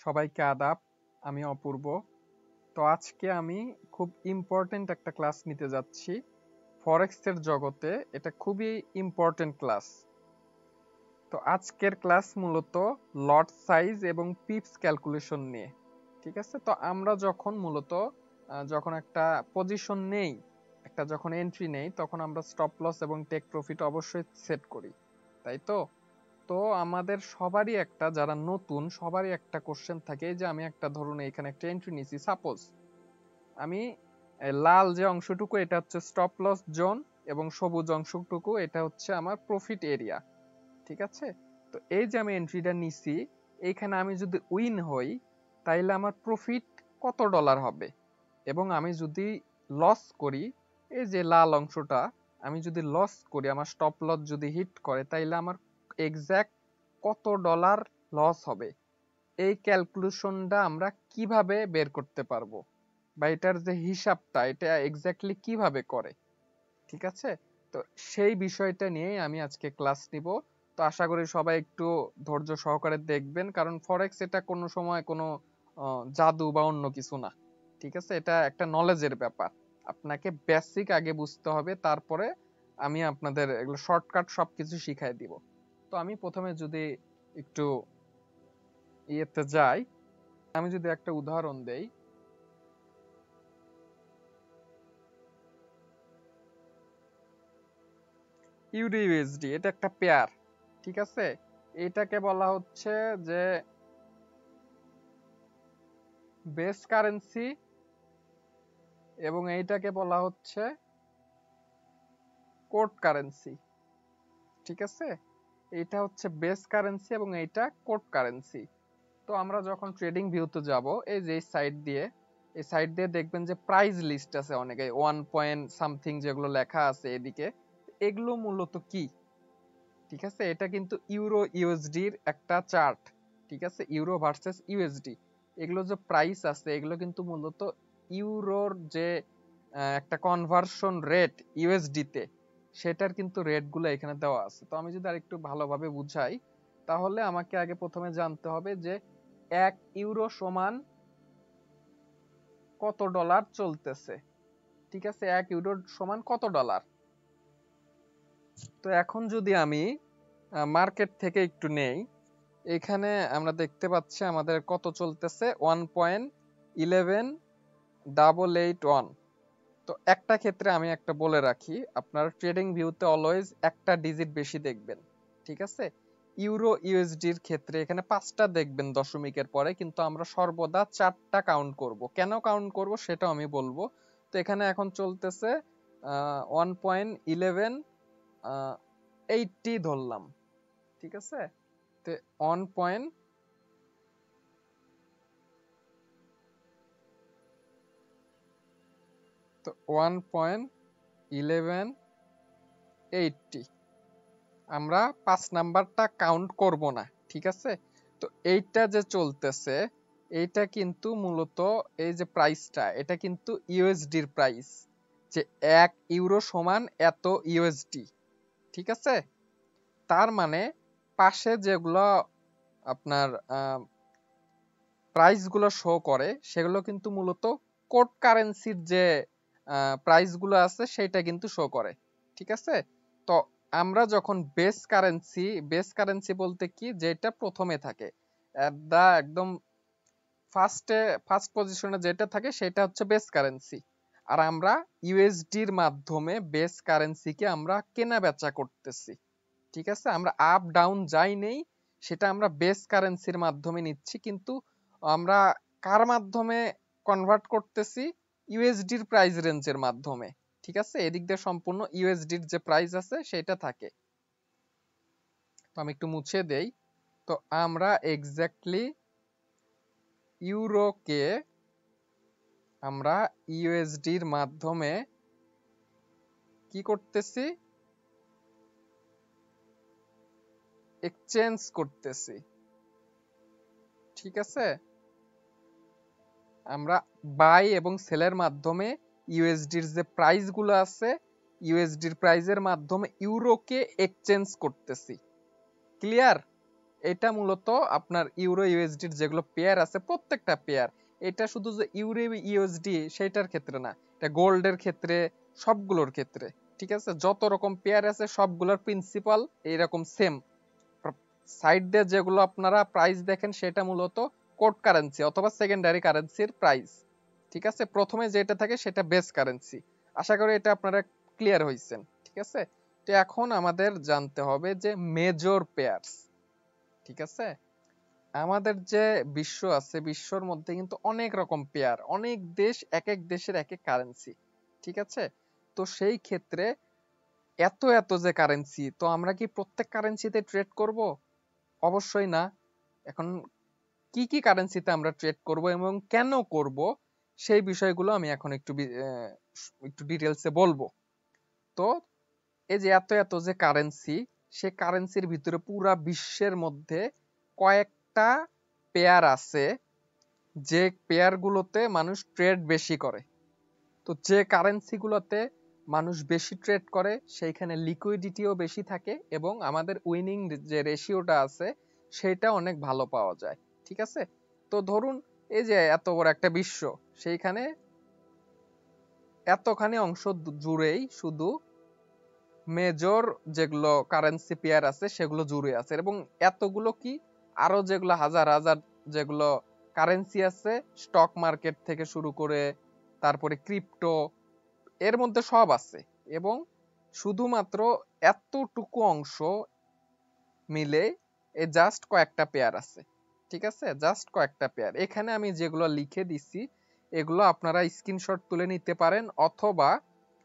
সবাইকে আদাব। আমি অপূর্ব। তো আজকে আমি খুব ইম্পর্টেন্ট একটা ক্লাস নিতে যাচ্ছি ফরেক্সের জগতে। এটা খুবই ইম্পর্টেন্ট ক্লাস। তো আজকের ক্লাস মূলত লট সাইজ এবং পিপস ক্যালকুলেশন নিয়ে। ঠিক আছে, তো আমরা যখন মূলত যখন একটা পজিশন নেই, একটা যখন এন্ট্রি নেই, তখন আমরা স্টপ লস এবং টেক প্রফিট অবশ্যই সেট করি, তাই তো? তো আমাদের সবারই একটা, যারা নতুন সবারই একটা কোশ্চেন থাকে যে আমি একটা, ধরুন এখানে একটা এন্ট্রি নিছি, সাপোজ আমি লাল যে অংশটুকু এটা হচ্ছে স্টপ লস জোন এবং সবুজ অংশটুকু এটা হচ্ছে আমার প্রফিট এরিয়া। ঠিক আছে, তো এই যে আমি এন্ট্রিটা নিছি, এইখানে আমি যদি উইন হই তাইলে আমার প্রফিট কত ডলার হবে, এবং আমি যদি লস করি, এই যে লাল অংশটা, আমি যদি লস করি, আমার স্টপ লস যদি হিট করে, তাইলে আমার এক্সাক্ট কত ডলার লস হবে। এই ক্যালকুলেশনটা আমরা কিভাবে বের করতে পারবো, বা এটার যে হিসাবটা এটা এক্স্যাক্টলি কিভাবে করে। ঠিক আছে, তো সেই বিষয়টা নিয়ে আমি আজকে ক্লাস নিব। তো আশা করি সবাই একটু ধৈর্য সহকারে দেখবেন, কারণ ফরেক্স এটা কোনো সময় কোনো জাদু বা অন্য কিছু না। ঠিক আছে, এটা একটা নলেজের ব্যাপার। আপনাকে বেসিক আগে বুঝতে হবে, তারপরে আমি আপনাদের এগুলো শর্টকাট সবকিছু শিখাই দিব। তো আমি প্রথমে যদি একটু ইয়েতে যাই, আমি যদি একটা উদাহরণ দেই, ইউডিইউএসডি এটা একটা পেয়ার। ঠিক আছে, এটাকে বলা হচ্ছে যে বেস কারেন্সি, এবং এইটাকে বলা হচ্ছে কোড কারেন্সি। ঠিক আছে, এটা হচ্ছে বেস কারেন্সি এবং এইটা কোড কারেন্সি। তো আমরা যখন ট্রেডিং ভিউতে যাব, এই যে সাইড দিয়ে, এই সাইড দিয়ে দেখবেন যে প্রাইস লিস্ট আছে অনেকে, 1 পয়েন্ট সামথিং যেগুলো লেখা আছে এদিকে, এগুলো মূলত কি? ঠিক আছে, এটা কিন্তু ইউরো ইউএসডির একটা চার্ট। ঠিক আছে, ইউরো ভার্সেস ইউএসডি, এগুলো যে প্রাইস আছে এগুলো কিন্তু মূলত ইউরোর যে একটা কনভার্সন রেট ইউএসডি তে, সেটার কিন্তু রেট গুলো এখানে দেওয়া আছে। তো আমি যদি আরেকটু ভালোভাবে বুঝাই, তাহলে আমাকে আগে প্রথমে জানতে হবে যে 1 ইউরো সমান কত ডলার চলতেছে। ঠিক আছে, 1 ইউরো সমান কত ডলার। তো এখন যদি আমি মার্কেট থেকে একটু নেই, এখানে আমরা দেখতে পাচ্ছি আমাদের কত চলতেছে, 1.118881। তো একটা ক্ষেত্রে আমি একটা বলে রাখি, আপনার ট্রেডিং ভিউতে অলওয়েজ একটা ডিজিট বেশি দেখবেন। ঠিক আছে, ইউরো ইউএসডির ক্ষেত্রে এখানে 5টা দেখবেন দশমিকের পরে, কিন্তু আমরা সর্বদা 4টা কাউন্ট করব। কেন কাউন্ট করব সেটাও আমি বলবো। তো এখানে এখন চলতেছে 1.1180 ধরলাম। ঠিক আছে, তো 1 পয়েন্ট তো 1.1180 আমরা 5 নাম্বারটা কাউন্ট করব না। ঠিক আছে, তো এইটা যে চলতেছে, এইটা কিন্তু মূলত এই যে প্রাইসটা, এটা কিন্তু ইউএসডির প্রাইস, যে 1 ইউরো সমান এত ইউএসডি। ঠিক আছে, তার মানে পাশে যেগুলো আপনার প্রাইস গুলো শো করে, সেগুলো কিন্তু মূলত কোড কারেন্সির যে প্রাইস গুলো আছে সেটা কিন্তু শো করে। ঠিক আছে, তো আমরা যখন বেস কারেন্সি বলতে কি, যেটা প্রথমে থাকে, একদম ফার্স্ট পজিশনে যেটা থাকে সেটা হচ্ছে বেস কারেন্সি। আর আমরা ইউএসডির মাধ্যমে বেস কারেন্সিকে আমরা কেনা বেচা করতেছি। ঠিক আছে, আমরা আপ ডাউন যাই নেই, সেটা আমরা বেস কারেন্সির মাধ্যমে নিচ্ছি, কিন্তু আমরা কার মাধ্যমে কনভার্ট করতেছি? ইউএসডির প্রাইস রেঞ্জের মাধ্যমে। ঠিক আছে, এদিক দিয়ে সম্পূর্ণ ইউএসডির যে প্রাইস আছে সেটা থাকে। তো আমি একটু মুছে দেই। তো আমরা এক্স্যাক্টলি ইউরোকে আমরা ইউএসডির মাধ্যমে কি করতেছি? এক্সচেঞ্জ করতেছি। ঠিক আছে, আমরা বাই এবং সেলের মাধ্যমে ইউএসডির যে প্রাইস গুলো আছে, ইউএসডির প্রাইসের মাধ্যমে ইউরোকে এক্সচেঞ্জ করতেছি। ক্লিয়ার? এটা মূলত আপনার ইউরো ইউএসডির যেগুলো পেয়ার আছে প্রত্যেকটা পেয়ার, এটা শুধু যে ইউরো ইউএসডি সেটার ক্ষেত্রে না, এটা গোল্ডের ক্ষেত্রে, সবগুলোর ক্ষেত্রে। ঠিক আছে, যত রকম পেয়ার আছে সবগুলোর প্রিন্সিপাল এইরকম সেম। সাইড দিয়ে যেগুলো আপনারা প্রাইস দেখেন সেটা মূলত কোড কারেন্সি অথবা সেকেন্ডারি কারেন্সির প্রাইস। ঠিক আছে, প্রথমে যেটা থাকে সেটা বেস কারেন্সি। আশা করি এটা আপনারা ক্লিয়ার হইছেন। ঠিক আছে, তো এখন আমাদের জানতে হবে যে মেজর পেয়ারস। ঠিক আছে, আমাদের যে বিশ্ব আছে, বিশ্বর মধ্যে কিন্তু অনেক রকম পেয়ার, অনেক দেশ, এক এক দেশের এক এক কারেন্সি। ঠিক আছে, তো সেই ক্ষেত্রে এত এত যে কারেন্সি, তো আমরা কি প্রত্যেক কারেন্সিতে ট্রেড করব? অবশ্যই না। এখন কি কি কারেন্সিতে আমরা ট্রেড করব এবং কেন করব, সেই বিষয়গুলো আমি এখন একটু ডিটেলসে বলবো। তো এই যে এত এত যে কারেন্সি, সে কারেন্সির ভিতরে পুরা বিশ্বের মধ্যে কয়েকটা পেয়ার আছে যে পেয়ার গুলোতে মানুষ ট্রেড বেশি করে। তো যে কারেন্সি গুলোতে মানুষ বেশি ট্রেড করে সেইখানে লিকুইডিটিও বেশি থাকে এবং আমাদের উইনিং যে রেশিওটা আছে সেটা অনেক ভালো পাওয়া যায়। ঠিক আছে, তো ধরুন এই যে এত বড় একটা বিশ্ব, সেইখানে এতখানি অংশ জুড়েই শুধু মেজর যেগুলো কারেন্সি পেয়ার আছে সেগুলো জুড়ে আছে, এবং এতগুলো কি আরো যেগুলো হাজার হাজার যেগুলো কারেন্সি আছে, স্টক মার্কেট থেকে শুরু করে তারপরে ক্রিপ্টো, এর মধ্যে সব আছে। এবং শুধুমাত্র এতটুকু অংশ মিলে এ জাস্ট কয়েকটা পেয়ার আছে। ঠিক আছে, জাস্ট কয়েকটা পেয়ার। এখানে আমি যেগুলো লিখে দিছি এগুলো আপনারা স্ক্রিনশট তুলে নিতে পারেন, অথবা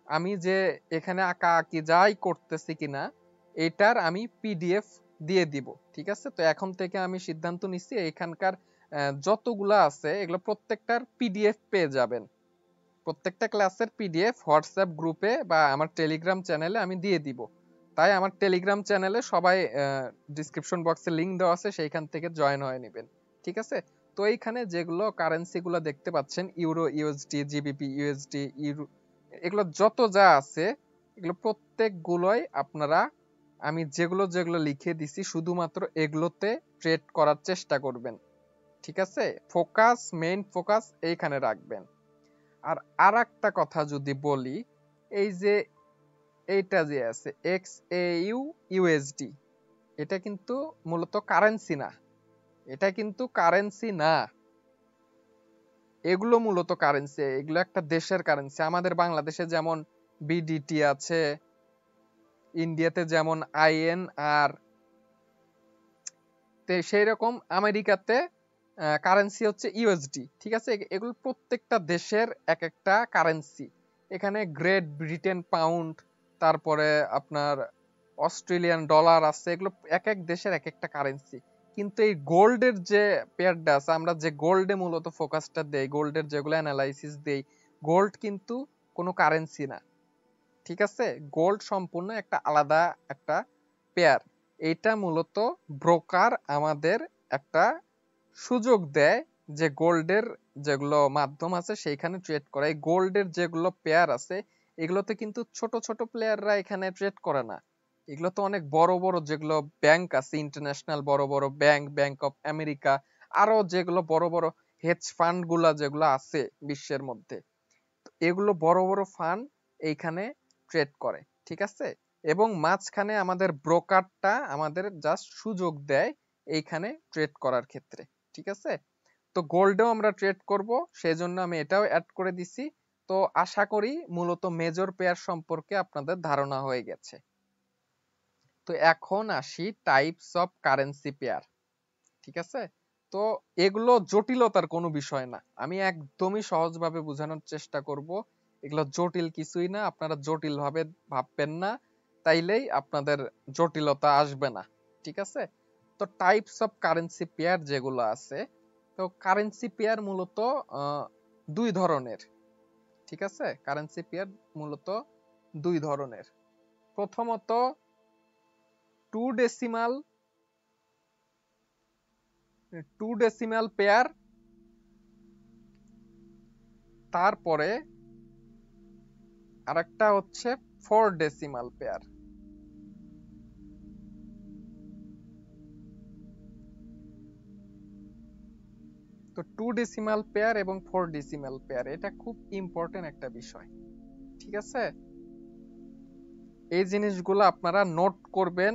আমি যে এখানে আঁকা আঁকি যাই করতেছি কিনা এটার আমি পিডিএফ দিয়ে দিব। ঠিক আছে, তো এখন থেকে আমি সিদ্ধান্ত নিচ্ছি এখানকার যতগুলা আছে এগুলো প্রত্যেকটার পিডিএফ পেয়ে যাবেন। প্রত্যেকটা ক্লাসের পিডিএফ হোয়াটসঅ্যাপ গ্রুপে বা আমার টেলিগ্রাম চ্যানেলে আমি দিয়ে দিব। তাই আমার টেলিগ্রাম চ্যানেলে সবাই ডিসক্রিপশন বক্সে লিংক দেওয়া আছে, সেইখান থেকে জয়েন হয়ে নেবেন। ঠিক আছে, তো এইখানে যেগুলো কারেন্সি গুলো দেখতে পাচ্ছেন, euro USD, GBP USD, euro, এগুলো যত যা আছে এগুলো প্রত্যেকগুলোই আপনারা, আমি যেগুলো যেগুলো লিখে দিছি শুধুমাত্র এগুলোতে ট্রেড করার চেষ্টা করবেন। ঠিক আছে, ফোকাস, মেইন ফোকাস এইখানে রাখবেন। আর আরেকটা কথা যদি বলি, এই যে এইটা যে আছে XAU USD, এটা কিন্তু মূলত কারেন্সি না। এটা কিন্তু কারেন্সি না, এগুলো মূলত কারেন্সি, এগুলো একটা দেশের কারেন্সি। আমাদের বাংলাদেশে যেমন বিডিটি আছে, ইন্ডিয়াতে যেমন INR, সেই রকম আমেরিকাতে কারেন্সি হচ্ছে ইউএসডি। ঠিক আছে, এগুলো প্রত্যেকটা দেশের এক একটা কারেন্সি। এখানে গ্রেট ব্রিটেন পাউন্ড, তারপরে আপনার অস্ট্রেলিয়ান ডলার আছে, এগুলো এক এক দেশের এক একটা কারেন্সি। কিন্তু এই গোল্ডের যে পেয়ারটা আছে, আমরা যে গোল্ডে মূলত ফোকাসটা দেই, গোল্ডের যেগুলো অ্যানালাইসিস দেই, গোল্ড কিন্তু কোনো কারেন্সি না। ঠিক আছে, গোল্ড সম্পূর্ণ একটা আলাদা একটা পেয়ার। এটা মূলত ব্রোকার আমাদের একটা সুযোগ দেয় যে গোল্ডের যেগুলো মাধ্যম আছে সেইখানে ট্রেড করা। এই গোল্ডের যেগুলো পেয়ার আছে এগুলোতে কিন্তু ছোট ছোট প্লেয়াররা এখানে ট্রেড করে না, এগুলো তো অনেক বড় বড় যেগুলো ব্যাংক আছে, ইন্টারন্যাশনাল বড় বড় ব্যাংক, ব্যাংক অফ আমেরিকা, আরো যেগুলো বড় বড় হেজ ফান্ড গুলা যেগুলো আছে বিশ্বের মধ্যে, এগুলো বড় বড় ফান্ড এইখানে ট্রেড করে। ঠিক আছে, এবং মাঝখানে আমাদের ব্রোকারটা আমাদের জাস্ট সুযোগ দেয় এইখানে ট্রেড করার ক্ষেত্রে। ঠিক আছে, তো গোল্ডেও আমরা ট্রেড করব, সেই জন্য আমি এটাও অ্যাড করে দিছি। তো আশা করি মূলত মেজর পেয়ার সম্পর্কে আপনাদের ধারণা হয়ে গেছে। তো এখন আসি টাইপস অফ কারেন্সি পেয়ার। ঠিক আছে, তো এগুলো জটিলতার কোনো বিষয় না, আমি একদমই সহজভাবে বোঝানোর চেষ্টা করব। এগুলো জটিল কিছুই না, আপনারা জটিল ভাবে ভাববেন না, তাইলেই আপনাদের জটিলতা আসবে না। ঠিক আছে, তো টাইপস অফ কারেন্সি পেয়ার যেগুলো আছে, তো কারেন্সি পেয়ার মূলত দুই ধরনের। ঠিক আছে, কারেন্সি পেয়ার মূলত দুই ধরনের। প্রথমত টু ডেসিমাল পেয়ার, তারপরে আরেকটা হচ্ছে 4 ডেসিমাল পেয়ার। তো 2 ডেসিমাল পেয়ার এবং 4 ডেসিমাল পেয়ার এটা খুব ইম্পর্টেন্ট একটা বিষয়, ঠিক আছে? এই জিনিসগুলো আপনারা নোট করবেন।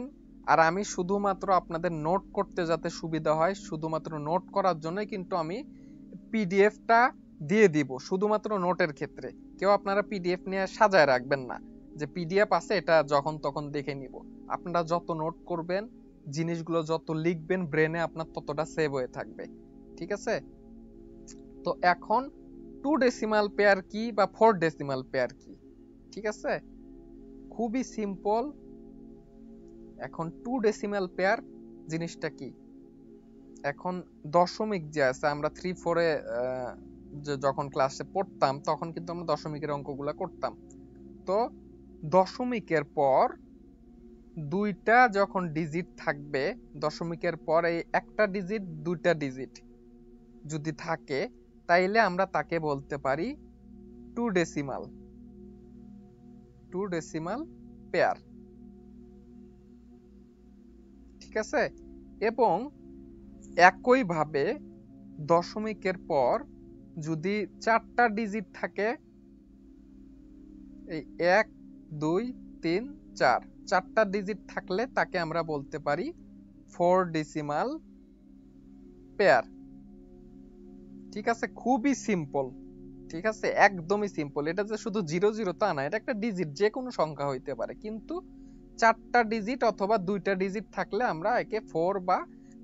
আর আমি শুধুমাত্র আপনাদের নোট করতে যাতে সুবিধা হয়, শুধুমাত্র নোট করার জন্যই কিন্তু আমি পিডিএফটা দিয়ে দিব, শুধুমাত্র নোটের ক্ষেত্রে। কেউ আপনারা পিডিএফ নিয়ে সাজায় রাখবেন না যে পিডিএফ আছে এটা যখন তখন দেখে নিব। আপনারা যত নোট করবেন, জিনিসগুলো যত লিখবেন ব্রেনে, আপনার ততটা সেভ হয়ে থাকবে, ঠিক আছে? তো এখন 2 ডেসিমাল পেয়ার কি বা 4 ডেসিমাল পেয়ার কি, ঠিক আছে? খুবই সিম্পল। এখন 2 ডেসিমাল পেয়ার জিনিসটা কি? এখন দশমিক যে আছে, আমরা 3-4 এ যখন ক্লাসে পড়তাম তখন কিন্তু আমরা দশমিকের অঙ্কগুলা করতাম। তো দশমিকের পর দুইটা যখন ডিজিট থাকবে, দশমিকের পর এই একটা ডিজিট দুইটা ডিজিট যদি থাকে, তাইলে আমরা তাকে বলতে পারি 2 ডেসিমাল পেয়ার, ঠিক আছে? এবং একইভাবে দশমিকের পর যদি 4টা ডিজিট থাকে, এই 1 2 3 4, 4টা ডিজিট থাকলে তাকে আমরা বলতে পারি 4 ডেসিমাল পেয়ার, ঠিক আছে? খুবই সিম্পল, ঠিক আছে? একদমই সিম্পল। এটা যে শুধু 0 0 তা না, এটা একটা ডিজিট, যে কোনো সংখ্যা হইতে পারে, কিন্তু 4টা ডিজিট অথবা 2টা ডিজিট থাকলে আমরা একে 4 বা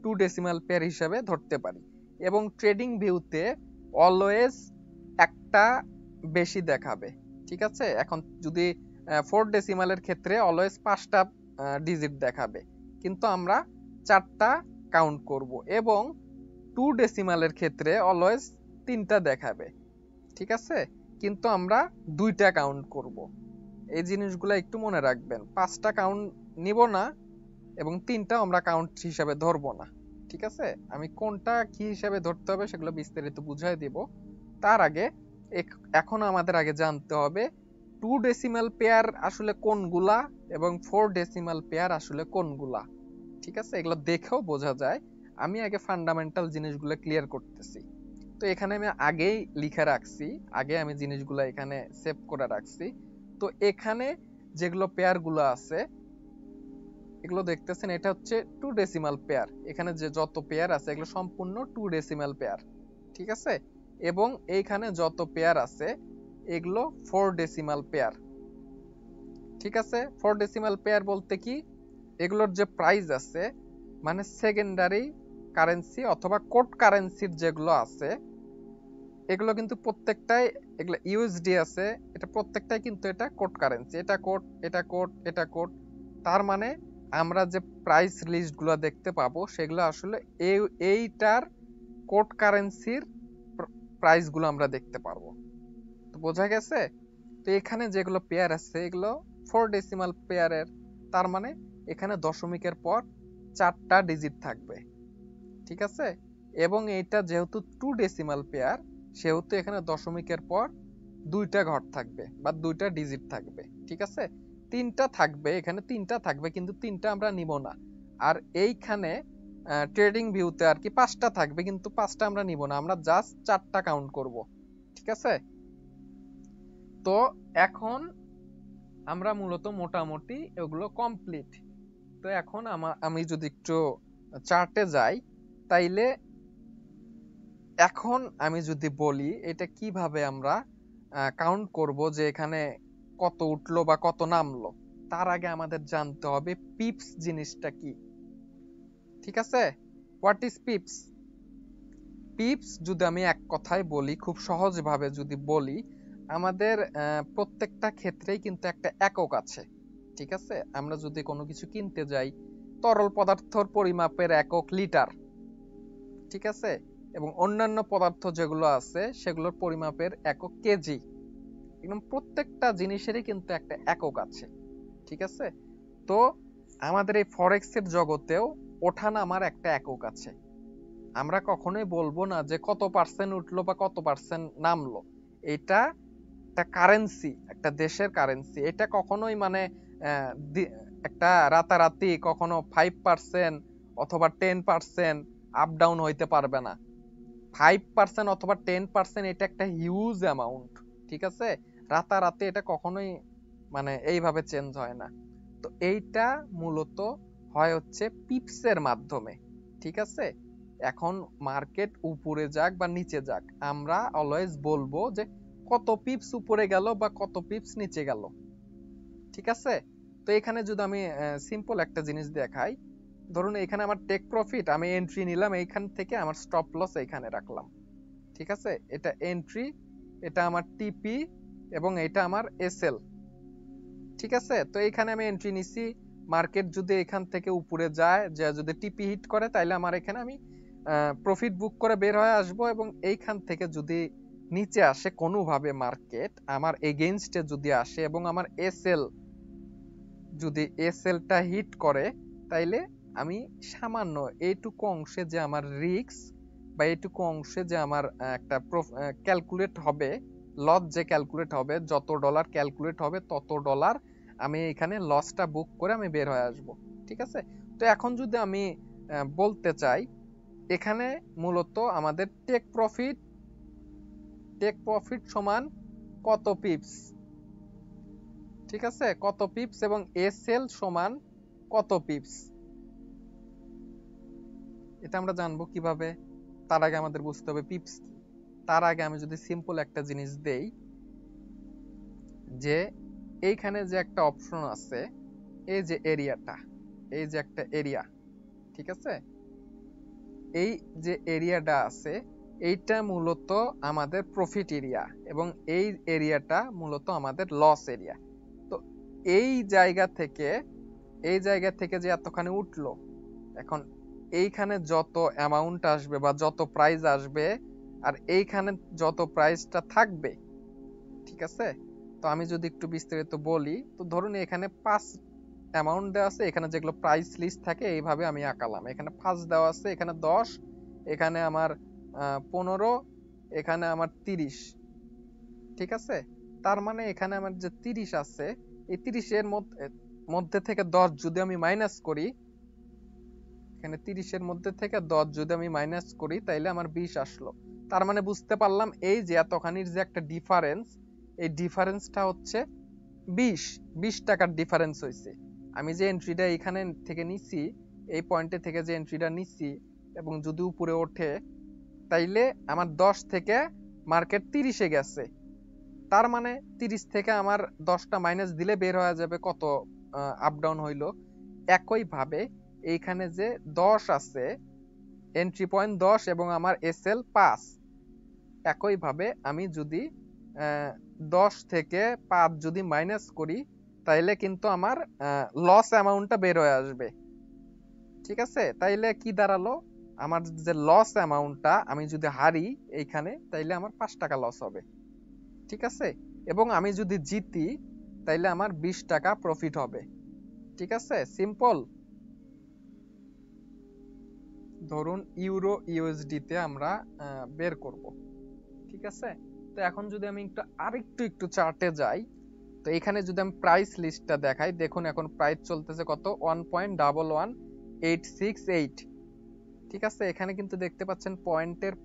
2 ডেসিমাল পেয়ার হিসেবে ধরতে পারি। এবং ট্রেডিং ভিউতে অলওয়েজ একটা বেশি দেখাবে, ঠিক আছে? এখন যদি 4 ডেসিমালের ক্ষেত্রে অলওয়েজ 5টা ডিজিট দেখাবে, কিন্তু আমরা 4টা কাউন্ট করব। এবং 2 ডেসিমালের ক্ষেত্রে অলওয়েজ 3টা দেখাবে, ঠিক আছে? কিন্তু আমরা 2টা কাউন্ট করব। এই জিনিসগুলো একটু মনে রাখবেন। 5টা কাউন্ট নিব না এবং 3টা আমরা কাউন্ট হিসাবে ধরবো না, ঠিক আছে? আমি কোনটা কি হিসাবে ধরতে হবে সেগুলো বিস্তারিত বুঝাই দিব। তার আগে এখন আমাদের আগে জানতে হবে 2 ডেসিমাল পেয়ার আসলে কোনগুলা এবং 4 ডেসিমাল পেয়ার আসলে কোনগুলা, ঠিক আছে? এগুলো দেখেও বোঝা যায়। আমি আগে ফান্ডামেন্টাল জিনিসগুলো ক্লিয়ার করতেছি। তো এখানে আমি আগেই লিখে রাখছি, আগে আমি জিনিসগুলো এখানে সেভ করে রাখছি। তো এখানে যেগুলো পেয়ার গুলো আছে, এগুলো দেখতেছেন, এটা হচ্ছে 2 ডেসিমাল পেয়ার। এখানে যে যত পেয়ার আছে এগুলো সম্পূর্ণ 2 ডেসিমাল পেয়ার, ঠিক আছে? এবং এইখানে যত পেয়ার আছে এগুলো 4 ডেসিমাল পেয়ার, ঠিক আছে? 4 ডেসিমাল পেয়ার বলতে কি, এগুলোর যে প্রাইস আছে, মানে সেকেন্ডারি কারেন্সি অথবা কোড কারেন্সির যেগুলো আছে, এগুলো কিন্তু প্রত্যেকটাই, এগুলো ইউএসডি আছে, এটা প্রত্যেকটাই কিন্তু এটা কোড কারেন্সি। এটা কোড, এটা কোড, এটা কোড। তার মানে আমরা যে প্রাইস লিস্টগুলো দেখতে পাবো সেগুলো আসলে এইটার কোড কারেন্সির প্রাইসগুলো আমরা দেখতে পারবো। তো বোঝা গেছে? তো এখানে যেগুলো পেয়ার আছে এগুলো 4 ডেসিমাল পেয়ারের, তার মানে এখানে দশমিকের পর 4টা ডিজিট থাকবে, ঠিক আছে? এবং এইটা যেহেতু 2 ডেসিমাল পেয়ার, সেহেতু এখানে দশমিকের পর 2টা ঘর থাকবে বা 2টা ডিজিট থাকবে, ঠিক আছে? 3টা থাকবে, এখানে 3টা থাকবে, কিন্তু 3টা আমরা নিব না। আর এইখানে ট্রেডিং ভিউতে আর কি 5টা থাকবে, কিন্তু 5টা আমরা নিব না, আমরা জাস্ট 4টা কাউন্ট করব, ঠিক আছে? তো এখন আমরা মূলত মোটামুটি এগুলো কমপ্লিট। তো এখন আমি যদি একটু চার্টে যাই, তাইলে এখন আমি যদি বলি এটা কিভাবে আমরা কাউন্ট করব যে এখানে কত উঠলো বা কত নামলো, তার আগে আমাদের জানতে হবে পিপস জিনিসটা কি, ঠিক আছে? What is pips? পিপস যদি আমি এক কথায় বলি, খুব সহজভাবে যদি বলি, আমাদের প্রত্যেকটা ক্ষেত্রেই কিন্তু একটা একক আছে, ঠিক আছে? আমরা যদি কোনো কিছু কিনতে যাই, তরল পদার্থর পরিমাপের একক লিটার, ঠিক আছে? এবং অন্যান্য পদার্থ যেগুলো আছে সেগুলোর পরিমাপের একক কেজি। একদম প্রত্যেকটা জিনিসেরই কিন্তু একটা একক আছে, ঠিক আছে? তো আমাদের এই ফরেক্স এর জগতেও ওঠানামার একটা একক আছে। আমরা কখনোই বলবো না যে কত পার্সেন্ট উঠলো বা কত পার্সেন্ট নামলো। এটা একটা কারেন্সি, একটা দেশের কারেন্সি। এটা কখনোই মানে একটা রাতারাতি কখনো 5% অথবা 10% আপ ডাউন হইতে পারবে না। 5% অথবা 10%, এটা একটা হিউজ অ্যামাউন্ট। ঠিক আছে, রাতারাতি এটা কখনোই মানে এইভাবে চেঞ্জ হয় না। তো এইটা মূলত হয় হচ্ছে পিপসের মাধ্যমে। ঠিক আছে, এখন মার্কেট উপরে যাক বা নিচে যাক, আমরা অলওয়েজ বলবো যে কত পিপস উপরে গেল বা কত পিপস নিচে গেল। ঠিক আছে, তো এখানে যদি আমি সিম্পল একটা জিনিস দেখাই, ধরুন এখানে আমার টেক প্রফিট, আমি এন্ট্রি নিলাম এইখান থেকে, আমার স্টপ লস এইখানে রাখলাম। ঠিক আছে, এটা এন্ট্রি, এটা আমার টিপি এবং এটা আমার এসএল। ঠিক আছে, তো এখানে আমি এন্ট্রি নিছি, মার্কেট যদি এখান থেকে উপরে যায়, যে যদি টিপি হিট করে, তাইলে আমার এখানে আমি প্রফিট বুক করে বের হয়ে আসবো। এবং এইখান থেকে যদি নিচে আসে কোনোভাবে মার্কেট আমার এগেইনস্টে যদি আসে এবং আমার এসএল যদি এসএলটা হিট করে, তাইলে আমি সামান্য এইটুকু অংশে যে আমার রিস্ক বা এইটুকু অংশে যে আমার একটা ক্যালকুলেট হবে, লস যে ক্যালকুলেট হবে, যত ডলার ক্যালকুলেট হবে তত ডলার আমি এখানে লসটা বুক করে আমি বের হয়ে আসব। ঠিক আছে, তো এখন যদি আমি বলতে চাই, এখানে মূলত আমাদের টেক প্রফিট সমান কত পিপস। ঠিক আছে, কত পিপস এবং এসএল সমান কত পিপস, এটা আমরা জানবো কিভাবে? তার আগে আমাদের বুঝতে হবে পিপস কি। তার আগে আমি যদি সিম্পল একটা জিনিস দেই, যে এইখানে যে একটা অপশন আছে, এই যে এরিয়াটা, এই যে একটা এরিয়া, ঠিক আছে, এই যে এরিয়াটা আছে, এইটা মূলত আমাদের প্রফিট এরিয়া এবং এই এরিয়াটা মূলত আমাদের লস এরিয়া। তো এই জায়গা থেকে যে এতখানি উঠলো, এখন এইখানে যত অ্যামাউন্ট আসবে বা যত প্রাইস আসবে, আর এইখানে যত প্রাইসটা থাকবে, ঠিক আছে, তো আমি যদি একটু বিস্তারিত বলি, তো ধরুন এখানে 5 অ্যামাউন্ট দেওয়া আছে, এখানে যেগুলো প্রাইস লিস্ট থাকে এইভাবে আমি আঁকালাম, এখানে 5 দেওয়া আছে, এখানে 10, এখানে আমার 15, এখানে আমার 30। ঠিক আছে, তার মানে এখানে আমার যে 30 আছে, এই 30 এর মধ্যে থেকে 10 যদি আমি মাইনাস করি, এখানে 30 এর মধ্যে থেকে 10 যদি আমি মাইনাস করি, তাইলে আমার 20 আসলো। তার মানে বুঝতে পারলাম এই যে এতখানির যে একটা ডিফারেন্স, এই ডিফারেন্সটা হচ্ছে 20 টাকার ডিফারেন্স হয়েছে। আমি যে এন্ট্রিটা এখানে থেকে নিছি, এই পয়েন্টে থেকে যে এন্ট্রিটা নিছি, এবং যদি উপরে ওঠে, তাইলে আমার 10 থেকে মার্কেট 30-এ গেছে। তার মানে 30 থেকে আমার 10টা মাইনাস দিলে বের হয়ে যাবে কত আপ ডাউন হইলো। একইভাবে এইখানে যে 10 আছে, এন্ট্রি পয়েন্ট 10 এবং আমার এসএল 5, একইভাবে আমি যদি 10 থেকে 5 যদি মাইনাস করি, তাইলে কিন্তু আমার লস অ্যামাউন্টটা বের হয়ে আসবে। ঠিক আছে, তাইলে কি দাঁড়ালো, আমার যে লস অ্যামাউন্টটা আমি যদি হারি এইখানে, তাইলে আমার 5 টাকা লস হবে। ঠিক আছে, এবং আমি যদি জিতি, তাইলে আমার 20 টাকা প্রফিট হবে। ঠিক আছে, সিম্পল। ধরুন ইউরো ইউএসডি তে আমরা বের করব। ঠিক আছে, তো এখন যদি আমি আরেকটু চার্টে যাই, তো এখানে যদি আমি প্রাইস লিস্টটা দেখাই, দেখুন এখন প্রাইস চলতেছে কত, 1.11868। ঠিক আছে, এখানে কিন্তু দেখতে পাচ্ছেন পয়েন্টের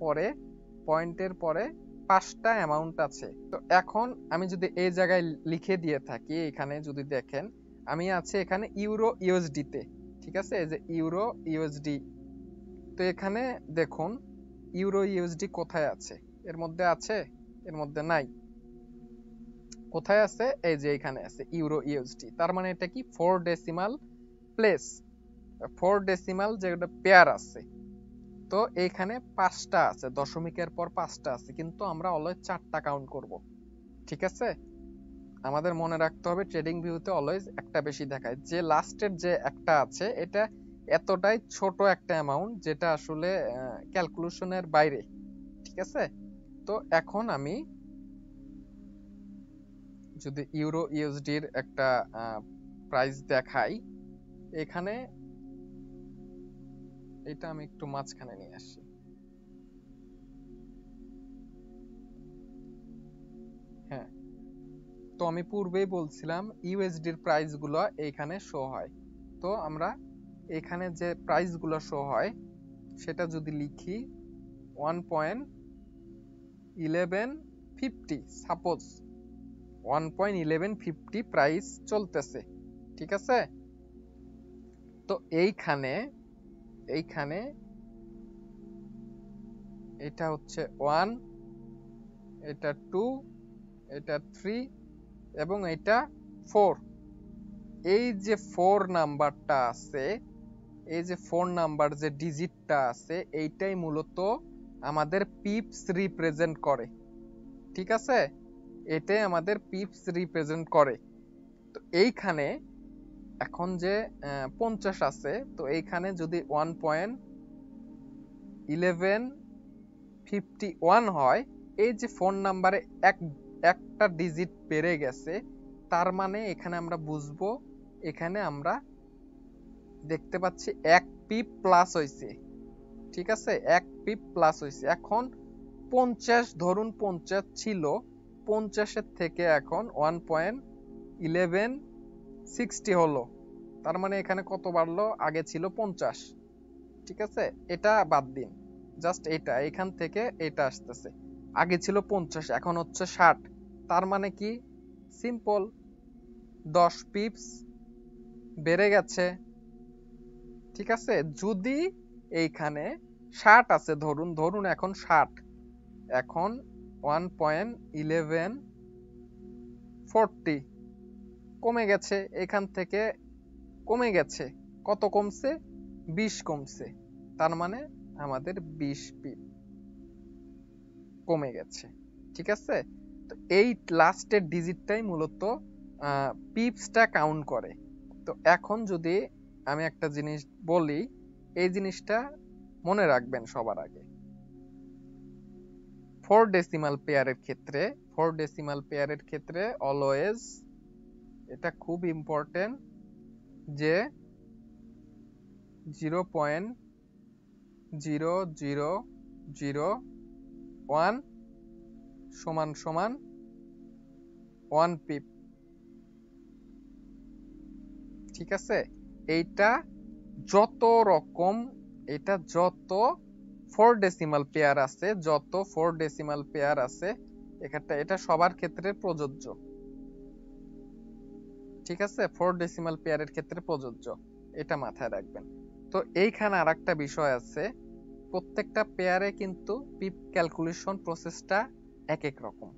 পরে 5টা অ্যামাউন্ট আছে। তো এখন আমি যদি এই জায়গায় লিখে দিয়ে থাকি, এখানে যদি দেখেন আমি আছে এখানে ইউরো ইউএসডি তে। ঠিক আছে, এই যে ইউরো ইউএসডি, তো এখানে দেখুন ইউরো ইউএসডি কোথায় আছে, এর মধ্যে আছে? এর মধ্যে নাই। কোথায় আছে? এই যে এখানে আছে ইউরো ইউএসডি। তার মানে এটা কি 4 ডেসিমাল প্লেস, 4 ডেসিমাল যেটা পেয়ার আছে। তো এইখানে 5টা আছে, দশমিকের পর 5টা আছে, কিন্তু আমরা অলওয়েজ 4টা কাউন্ট করব। ঠিক আছে, আমাদের মনে রাখতে হবে ট্রেডিং ভিউতে অলওয়েজ একটা বেশি দেখায়, যে লাস্টের যে একটা আছে এটা এতটাই ছোট একটা অ্যামাউন্ট, যেটা আসলে ক্যালকুলেশনের বাইরে। ঠিক আছে, তো এখন আমি যদি ইউরো ইউএসডির একটা প্রাইস দেখাই, এখানে এটা আমি একটু মাঝখানে নিয়ে আসি। হ্যাঁ, তো আমি পূর্বেই বলছিলাম ইউএসডির প্রাইস গুলো এইখানে শো হয়। তো আমরা এখানে যে প্রাইস গুলো শো হয় সেটা যদি লিখি 1.1150 সাপোজ 1.1150 প্রাইস চলতেছে, ঠিক আছে। তো এইখানে এটা হচ্ছে 1, এটা 2, এটা 3 এবং এটা 4। এই যে 4 নাম্বারটা আছে, এই যে 4 নাম্বার যে ডিজিটটা আছে, এইটাই মূলত আমাদের পিপস রিপ্রেজেন্ট করে, ঠিক আছে। এটাই আমাদের পিপস রিপ্রেজেন্ট করে। তো এইখানে এখন যে 50 আছে, তো এইখানে যদি 1.1151 হয়, এই যে ফোন নাম্বারে একটা ডিজিট বেড়ে গেছে, তার মানে এখানে আমরা বুঝবো, এখানে আমরা দেখতে পাচ্ছি 1 পিপ প্লাস হইছে, ঠিক আছে। 1 পিপ প্লাস হইছে। এখন 50 ধরুন 50 ছিল, 50 এর থেকে এখন 1.1160 হলো, তার মানে এখানে কত বাড়লো? আগে ছিল 50, ঠিক আছে। এটা বাদ দিন, জাস্ট এটা এখান থেকে এটা আসতেছে। আগে ছিল 50, এখন হচ্ছে 60, তার মানে কি? সিম্পল, 10 পিপস বেড়ে গেছে, ঠিক আছে। যদি এইখানে 60 আছে, ধরুন এখন 60, এখন 1.1140 কমে গেছে, এখান থেকে কমে গেছে। কত কমছে? 20 কমছে, তার মানে আমাদের 20 পিপ কমে গেছে, ঠিক আছে। তো এই লাস্টের ডিজিটটাই মূলত পিপসটা কাউন্ট করে। তো এখন যদি আমি একটা জিনিস বলি, এই জিনিসটা মনে রাখবেন সবার আগে। 4 ডেসিমাল পেয়ারের ক্ষেত্রে অলওয়েজ এটা খুব ইম্পর্টেন্ট যে 0.0001 সমান সমান 1 পিপ, ঠিক আছে। এইটা যত 4 ডেসিমাল পেয়ার আছে, এটা সবার ক্ষেত্রে প্রযোজ্য, ঠিক আছে। 4 ডেসিমাল পেয়ারের ক্ষেত্রে প্রযোজ্য, এটা মাথায় রাখবেন। তো এইখানে আরেকটা বিষয় আছে, প্রত্যেকটা পেয়ারে কিন্তু পিপ ক্যালকুলেশন প্রসেসটা এক এক রকম।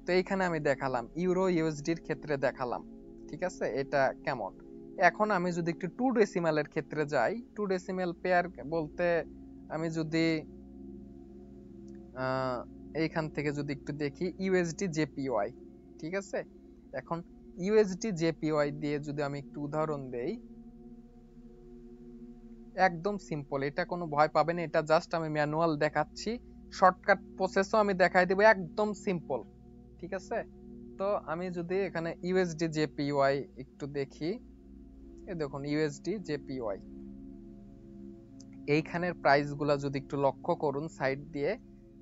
তো এইখানে আমি দেখালাম, ইউরো ইউএসডির ক্ষেত্রে দেখালাম, ঠিক আছে, এটা কেমন। এখন আমি যদি একটু 2 ডেসিমালের ক্ষেত্রে যাই, 2 ডেসিমাল পেয়ার বলতে আমি যদি এইখান থেকে যদি একটু দেখি ইউএসডি জেপিওয়াই, ঠিক আছে। এখন ইউএসডি জেপিওয়াই দিয়ে যদি আমি একটু উদাহরণ দেই, একদম সিম্পল, এটা কোনো ভয় পাবেন, এটা জাস্ট আমি ম্যানুয়াল দেখাচ্ছি, শর্টকাট প্রসেসও আমি দেখাই দেব, একদম সিম্পল, ঠিক আছে। তো আমি যদি এখানে ইউএসডি জেপিওয়াই একটু দেখি, এই দেখুন ইউএসডি জেপিওয়াই, এইখানের প্রাইসগুলো যদি একটু লক্ষ্য করুন সাইড দিয়ে,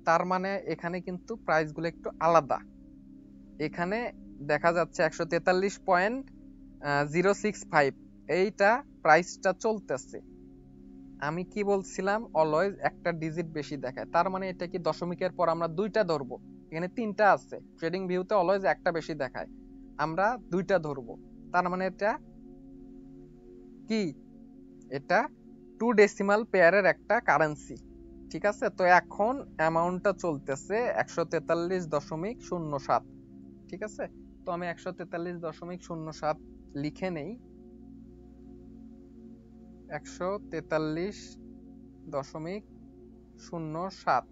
তার মানে এখানে কিন্তু প্রাইসগুলো একটু আলাদা। এখানে দেখা যাচ্ছে 143.065 এইটা প্রাইসটা চলতেছে। আমি কি বলছিলাম? অলওয়েজ একটা ডিজিট বেশি দেখায়, তার মানে এটা কি দশমিকের পর আমরা দুইটা ধরবো? এখানে তিনটা আছে, ট্রেডিং ভিউতে অলওয়েজ একটা বেশি দেখায়, আমরা দুইটা ধরবো, তার মানে এটা কি? এটা 2 ডেসিমাল পেয়ারের একটা কারেন্সি, ঠিক আছে। তো এখন অ্যামাউন্টটা চলতেছে 143.07, ঠিক আছে। তো আমি 143.07 লিখে নেই, 143.07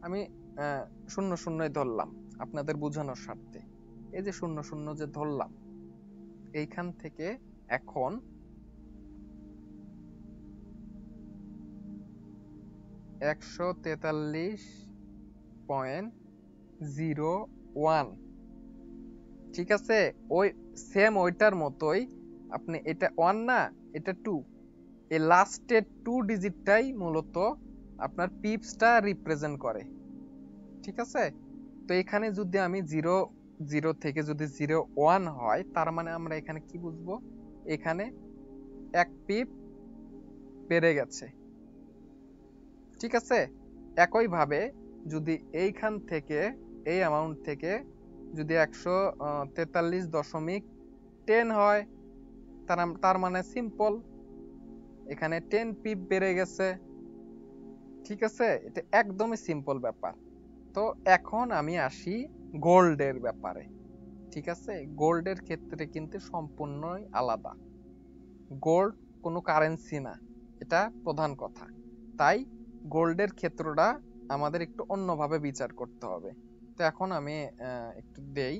আমি 00 ধরলাম আপনাদের বোঝানোর স্বার্থে। এই যে 00 যে ধরলাম, এইখান থেকে এখন 143.01, ঠিক আছে। ওই সেম ওইটার মতোই আপনি, এটা 1 না, এটা 2, এই লাস্টের 2 ডিজিটটাই মূলত আপনার পিপসটা রিপ্রেজেন্ট করে, ঠিক আছে। তো এখানে যদি আমি 0 থেকে যদি 01 হয়, তার মানে আমরা এখানে কি বুঝবো? এখানে 1 পিপ বেড়ে গেছে, ঠিক আছে। একইভাবে যদি এইখান থেকে এই অ্যামাউন্ট থেকে যদি 143.10 হয়, তার মানে সিম্পল, এখানে 10 পিপ বেড়ে গেছে। ঠিক আছে, এটা একদমই সিম্পল ব্যাপার। তো এখন আমি আসি গোল্ডের ব্যাপারে। ঠিক আছে, গোল্ডের ক্ষেত্রে কিন্তু সম্পূর্ণই আলাদা। গোল্ড কোনো কারেন্সি না, এটা প্রধান কথা। তাই গোল্ডের ক্ষেত্রটা আমাদের একটু অন্যভাবে বিচার করতে হবে। তো এখন আমি একটু দেই।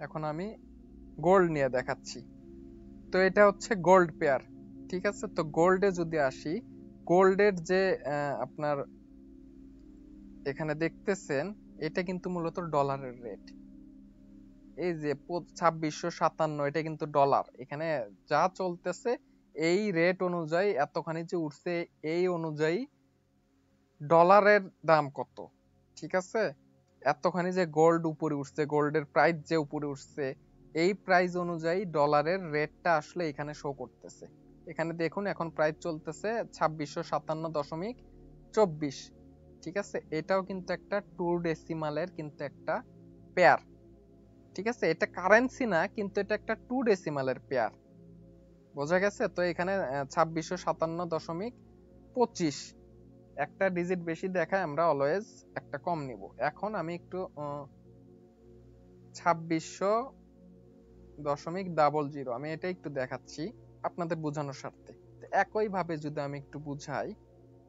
এখন আমি গোল্ড নিয়ে দেখাচ্ছি। তো এটা হচ্ছে গোল্ড পেয়ার। ঠিক আছে, তো গোল্ডে যদি আসি, গোল্ডের যে আপনার এখানে দেখতেছেন, এটা কিন্তু মূলত ডলারের রেট। এই যে 2657, এটা কিন্তু ডলার। এখানে যা চলতেছে এই রেট অনুযায়ী এতখানি যে উঠছে, এই অনুযায়ী ডলারের দাম কত। ঠিক আছে, এতখানি যে গোল্ড উপরে উঠছে, গোল্ডের প্রাইস যে উপরে উঠছে, এই প্রাইস অনুযায়ী ডলারের রেটটা আসলে এখানে শো করতেছে। এখানে দেখুন এখন প্রাইস চলতেছে 2657.24। ঠিক আছে, এটাও কিন্তু একটা 2 ডেসিমালের কিন্তু একটা পেয়ার। ঠিক আছে, এটা কারেন্সি না, কিন্তু এটা একটা 2 ডেসিমালের পেয়ার। বোঝা গেছে? তো এখানে 2657.25, একটা ডিজিট বেশি দেখায়, আমরা অলওয়েজ একটা কম নিব। এখন আমি একটু 2600.00 আমি এটা একটু দেখাচ্ছি আপনাদের বোঝানোর স্বার্থে। একই ভাবে যদি আমি একটু বুঝাই,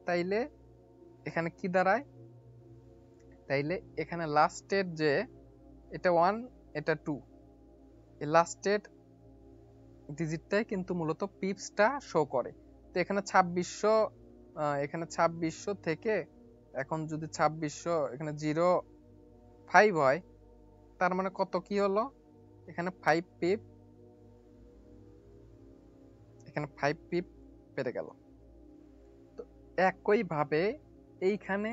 তাইলে এখানে কি দাঁড়ায়, তাইলে এখানে লাস্টের যে এটা 1 এটা 2, এই লাস্টের ডিজিটটাই কিন্তু মূলত পিপসটা শো করে। তো এখানে 2600, এখানে 2600 থেকে এখন যদি 2600 এখানে 05 হয়, তার মানে কত কি হলো, এখানে 5 পিপ, এখানে 5 পিপ বেড়ে গেল। তো একই ভাবে এইখানে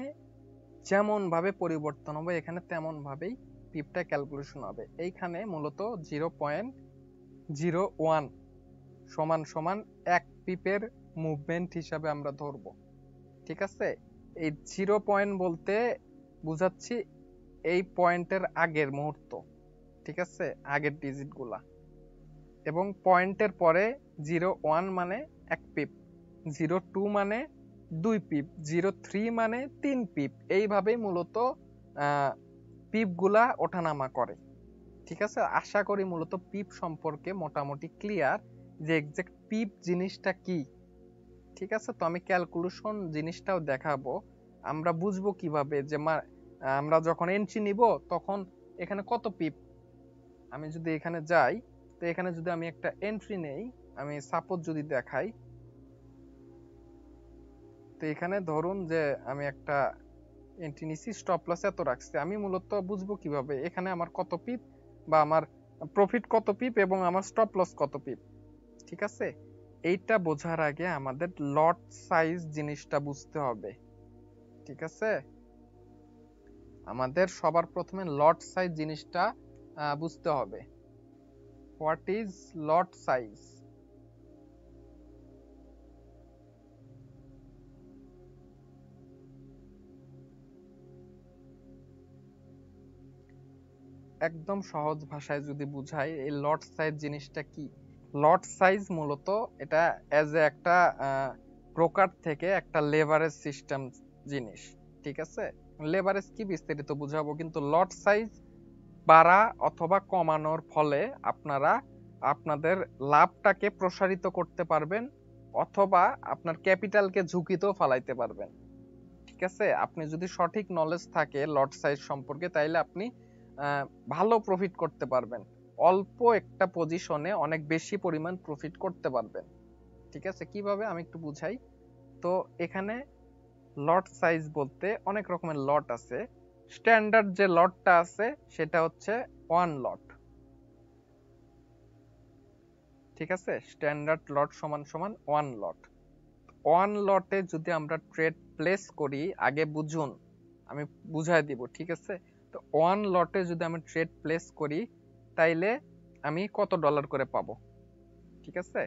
যেমন ভাবে পরিবর্তন হবে, এখানে তেমন ভাবেই পিপটা ক্যালকুলেশন হবে। এইখানে মূলত 0.01 সমান সমান 1 পিপের মুভমেন্ট হিসাবে আমরা ধরবো। ঠিক আছে, এই 0 পয়েন্ট বলতে বুঝাচ্ছি এই পয়েন্টের আগের মুহূর্ত। ঠিক আছে, আগের ডিজিট গুলা। এবং পয়েন্টের পরে 0.1 মানে 1 পিপ, 0.2 মানে 2 পিপ, 0.3 মানে 3 পিপ। এইভাবেই মূলত পিপ গুলা ওঠানামা করে। ঠিক আছে, আশা করি মূলত পিপ সম্পর্কে মোটামুটি ক্লিয়ার, যে এক্সাক্ট পিপ জিনিসটা কি। ঠিক আছে, তো আমি ক্যালকুলেশন জিনিসটাও দেখাবো। আমরা বুঝবো কিভাবে যে আমরা যখন এন্ট্রি নিব তখন এখানে কত পিপ। আমি যদি এখানে যাই, তো এখানে যদি আমি একটা এন্ট্রি নেই, আমি সাপোজ যদি দেখাই, তো এখানে ধরুন যে আমি একটা এন্ট্রি নিছি, স্টপ লস এত রাখছি। আমি মূলত বুঝবো কিভাবে এখানে আমার কত পিপ, বা আমার প্রফিট কত পিপ এবং আমার স্টপ লস কত পিপ। ঠিক আছে, এইটা বোঝার আগে আমাদের লট সাইজ জিনিসটা বুঝতে হবে। ঠিক আছে, আমাদের সবার প্রথমে লট সাইজ জিনিসটা বুঝতে হবে। What is lot size? একদম সহজ ভাষায় যদি বুঝাই, এই লট সাইজ জিনিসটা কি। লট সাইজ মূলত এটা এজ এ একটা ব্রোকার থেকে একটা লেভারেজ সিস্টেম জিনিস। ঠিক আছে, লেভারেজ কি বিস্তারিত বুঝাবো, কিন্তু লট সাইজ বাড়া অথবা কমানোর ফলে আপনারা আপনাদের লাভটাকে প্রসারিত করতে পারবেন, অথবা আপনার ক্যাপিটালকে ঝুঁকিতেও ফালাইতে পারবেন। ঠিক আছে, আপনি যদি সঠিক নলেজ থাকে লট সাইজ সম্পর্কে, তাইলে আপনি ভালো প্রফিট করতে পারবেন। অল্প একটা পজিশনে অনেক বেশি পরিমাণ প্রফিট করতে পারবেন। ঠিক আছে, কিভাবে আমি একটু বুঝাই। তো এখানে লট সাইজ বলতে অনেক রকমের লট আছে। স্ট্যান্ডার্ড যে লটটা আছে সেটা হচ্ছে 1 লট। ঠিক আছে, স্ট্যান্ডার্ড লট সমান সমান 1 লট। 1 লটে যদি আমরা ট্রেড প্লেস করি, আগে বুঝুন, আমি বুঝাই দিব। ঠিক আছে, তো 1 লটে যদি আমি ট্রেড প্লেস করি, তাইলে আমি কত ডলার করে পাবো। ঠিক আছে।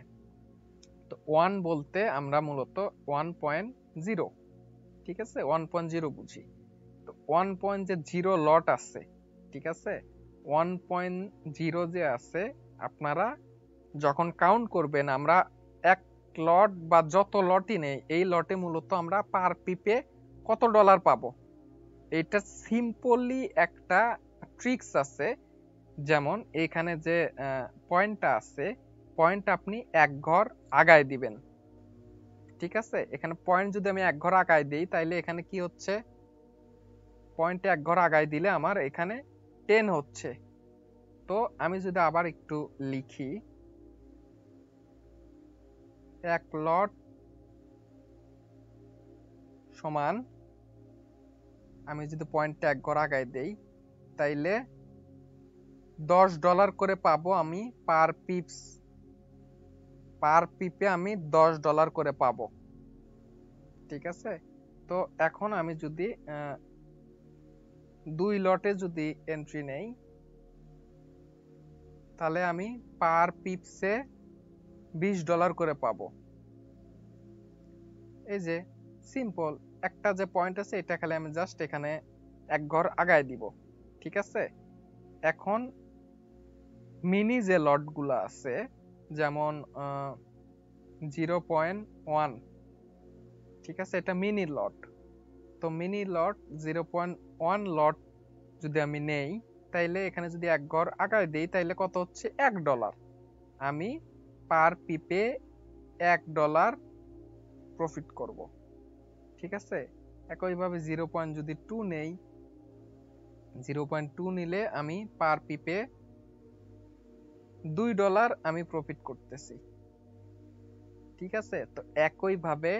তো 1 বলতে আমরা মূলত 1.0, ঠিক আছে, 1.0 বুঝি। তো 1.0 লট আছে, ঠিক আছে। 1.0 যে আছে, আপনারা যখন কাউন্ট করবেন, আমরা এক লট বা যত লটই নেই, এই লটে মূলত আমরা পার পিপে কত ডলার পাবো, এটা সিম্পলি একটা ট্রিক্স আছে। যেমন এখানে যে পয়েন্টটা আছে, পয়েন্ট আপনি এক ঘর আগায় দিবেন, ঠিক আছে। এখানে পয়েন্ট যদি আমি এক ঘর আগায় দিই, তাইলে এখানে কি হচ্ছে, পয়েন্টে এক ঘর আগায় দিলে আমার এখানে 10 হচ্ছে। তো আমি যদি আবার একটু লিখি, এক লট সমান, আমি যদি পয়েন্টে এক ঘর আগায় দেই, তাইলে $10 করে পাবো আমি পার পিপস, পার পিপে আমি $10 করে পাবো, ঠিক আছে। তো এখন আমি যদি 2 লটে যদি এন্ট্রি নেই, তাহলে আমি পার পিপসে $20 করে পাবো। এই যে সিম্পল একটা যে পয়েন্ট আছে, এটা খালি আমি জাস্ট এখানে এক ঘর আগায় দিব, ঠিক আছে। এখন মিনি যে লট গুলা আছে, যেমন 0.1, ঠিক আছে, এটা মিনি লট। তো মিনি লট 0.1 লট যদি আমি নেই, তাইলে এখানে যদি এক ঘর আগায় দিই, তাইলে কত হচ্ছে, $1। আমি পার পিপে $1 প্রফিট করব, ঠিক আছে। একইভাবে 0.2 নেই, 0.2 নিলে আমি পার পিপে $2 আমি প্রফিট করতেছি, ঠিক আছে। তো একইভাবে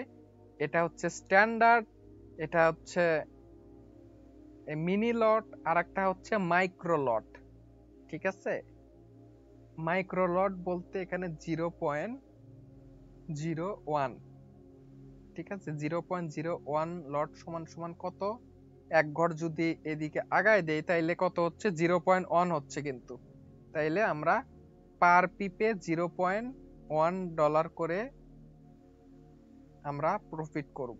এটা হচ্ছে স্ট্যান্ডার্ড, এটা হচ্ছে মিনি লট, আর একটা হচ্ছে মাইক্রো লট, ঠিক আছে। মাইক্রো লট বলতে এখানে 0.01, ঠিক আছে। 0.01 লট সমান সমান কত, এক ঘর যদি এদিকে আগায় দেই, তাইলে কত হচ্ছে, 0.1 হচ্ছে কিন্তু। তাইলে আমরা পার পিপে $0.1 করে আমরা প্রফিট করব,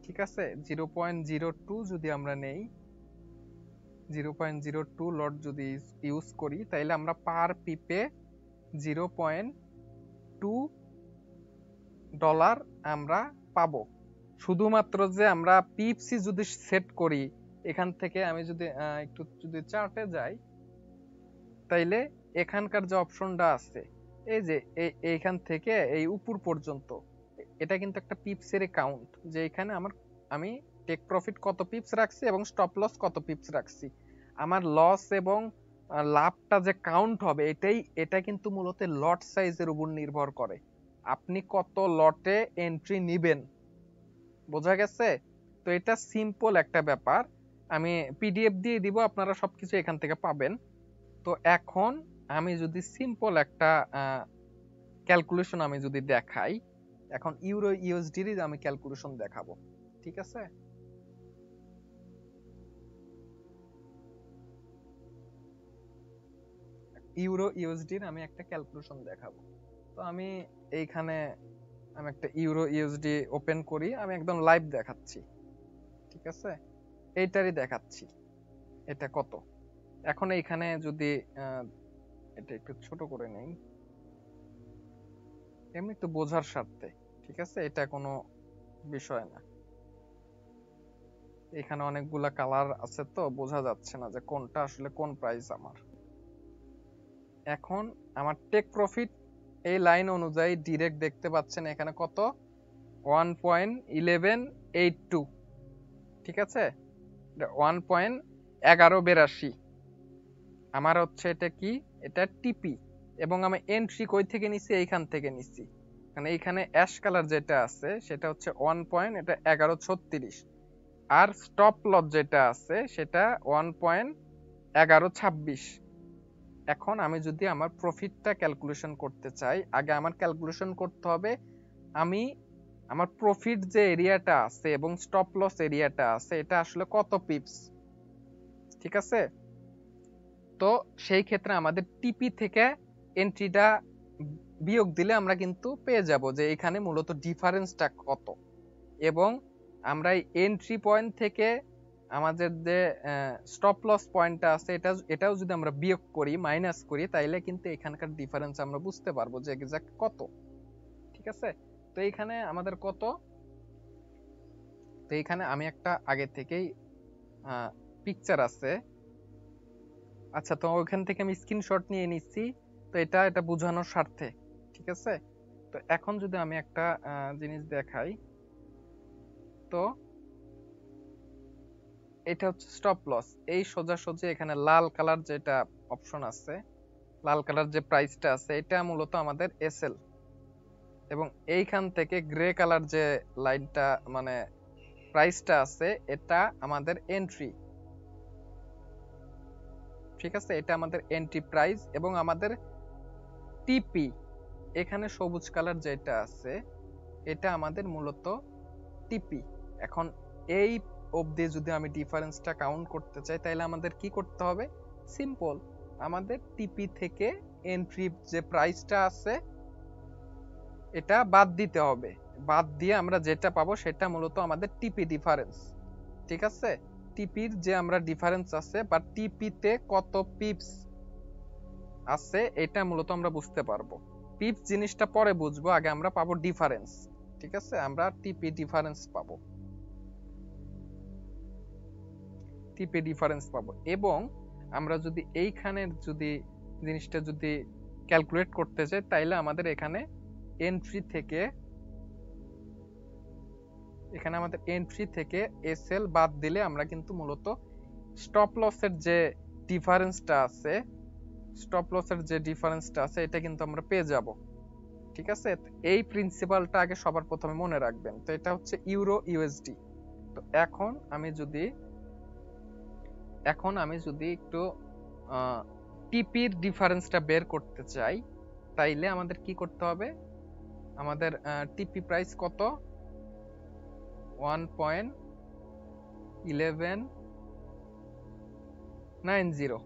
ঠিক আছে। 0.02 যদি আমরা নেই, 0.02 লট যদি ইউজ করি, তাইলে আমরা পার পিপে $0.2 আমরা পাবো। শুধুমাত্র যে আমরা পিপসি যদি সেট করি, এখান থেকে আমি যদি একটু যদি চার্টে যাই, তাইলে এখানকার যে অপশনটা আছে, এই যে এইখান থেকে এই উপর পর্যন্ত, এটা কিন্তু একটা পিপসের কাউন্ট, যে এখানে আমি টেক প্রফিট কত পিপস রাখছি এবং স্টপ লস কত পিপস রাখছি। আমার লস এবং লাভটা যে কাউন্ট হবে, এটা কিন্তু মূলত লট সাইজের উপর নির্ভর করে, আপনি কত লটে এন্ট্রি নিবেন, বোঝা গেছে। তো এটা সিম্পল একটা ব্যাপার, আমি পিডিএফ দিয়ে দিব, আপনারা সবকিছু এখান থেকে পাবেন। তো এখন আমি যদি সিম্পল একটা ক্যালকুলেশন আমি যদি দেখাই, এখন ইউরো ইউএসডি এর আমি ক্যালকুলেশন দেখাবো, ঠিক আছে। ইউরো ইউএসডি এর আমি একটা ক্যালকুলেশন দেখাবো। তো আমি এইখানে আমি একটা ইউরো ইউএসডি ওপেন করি, আমি একদম লাইভ দেখাচ্ছি, ঠিক আছে। এইটারই দেখাচ্ছি এটা কত। এখন এইখানে যদি এটা একটু ছোট করে নেই, এমনি একটু বোঝার স্বার্থে, ঠিক আছে, এটা কোনো বিষয় না। এখানে অনেকগুলা কালার আছে, তো বোঝা যাচ্ছে না যে কোনটা আসলে কোন প্রাইস আমার। এখন আমার টেক প্রফিট এই লাইন অনুযায়ী ডিরেক্ট দেখতে পাচ্ছেন এখানে কত, 1.1182, ঠিক আছে, 1.1182 আমার হচ্ছে। এটা কি, এটা টিপি, এবং আমি এন্ট্রি কই থেকে নিছি, এইখান থেকে নিছি। মানে এইখানে অ্যাশ কালার যেটা আছে, সেটা হচ্ছে 1.1136, আর স্টপ লস যেটা আছে সেটা 1.1126। এখন আমি যদি আমার প্রফিটটা ক্যালকুলেশন করতে চাই, আগে আমার ক্যালকুলেশন করতে হবে আমি আমার প্রফিট যে এরিয়াটা আছে এবং স্টপ লস এরিয়াটা আছে, এটা আসলে কত পিপস, ঠিক আছে। তো সেই ক্ষেত্রে আমাদের টিপি থেকে এন্ট্রিটা বিয়োগ দিলে আমরা কিন্তু পেয়ে যাব যে এখানে মূলত ডিফারেন্সটা কত, এবং আমরা এই এন্ট্রি পয়েন্ট থেকে আমাদের যে স্টপ লস পয়েন্টটা আছে এটাও যদি আমরা বিয়োগ করি, মাইনাস করি, তাইলে কিন্তু এখানকার ডিফারেন্স আমরা বুঝতে পারবো যে এক্সাক্ট কত। ঠিক আছে, তো এইখানে আমাদের কত, তো এইখানে আমি একটা আগে থেকেই পিকচার আছে, আচ্ছা তো ওইখান থেকে আমি স্ক্রিনশট নিয়ে নিচ্ছি, তো এটা বোঝানোর স্বার্থে। ঠিক আছে, তো এখন যদি আমি একটা জিনিস দেখাই, তো এটা হচ্ছে স্টপ লস। এই সোজাসুজি এখানে লাল কালার যেটা অপশন আছে, লাল কালার যে প্রাইসটা আছে, এটা মূলত আমাদের এসএল, এবং এইখান থেকে গ্রে কালার যে লাইনটা মানে প্রাইসটা আছে, এটা আমাদের এন্ট্রি। ঠিক আছে, এটা আমাদের এন্ট্রি প্রাইস, এবং আমাদের টিপি এখানে সবুজ কালার যেটা আছে, এটা আমাদের মূলত টিপি। এখন এই অবধি যদি আমি ডিফারেন্সটা কাউন্ট করতে চাই, তাহলে আমাদের কি করতে হবে? সিম্পল, আমাদের টিপি থেকে এন্ট্রি যে প্রাইসটা আছে এটা বাদ দিতে হবে। বাদ দিয়ে আমরা যেটা পাবো সেটা মূলত আমাদের টিপি ডিফারেন্স। ঠিক আছে, টিপির যে আমরা ডিফারেন্স আছে বা টিপিতে কত পিপস আছে এটা মূলত আমরা বুঝতে পারবো। পিপস জিনিসটা পরে বুঝবো, আগে আমরা পাবো ডিফারেন্স। ঠিক আছে, আমরা টিপি ডিফারেন্স পাবো, টিপি ডিফারেন্স পাবো। এবং আমরা যদি এইখানের যদি জিনিসটা যদি ক্যালকুলেট করতে চাই, তাইলে আমাদের এখানে এন্ট্রি থেকে এসএল বাদ দিলে আমরা কিন্তু মূলত স্টপ লসের যে ডিফারেন্সটা আছে এটা কিন্তু আমরা পেয়ে যাব। ঠিক আছে, এই প্রিন্সিপালটা আগে সবার প্রথমে মনে রাখবেন। তো এটা হচ্ছে ইউরো ইউএসডি। তো এখন আমি যদি একটু টিপির ডিফারেন্সটা বের করতে চাই, তাইলে আমাদের কি করতে হবে? আমাদের টিপি প্রাইস কত? 1.1190,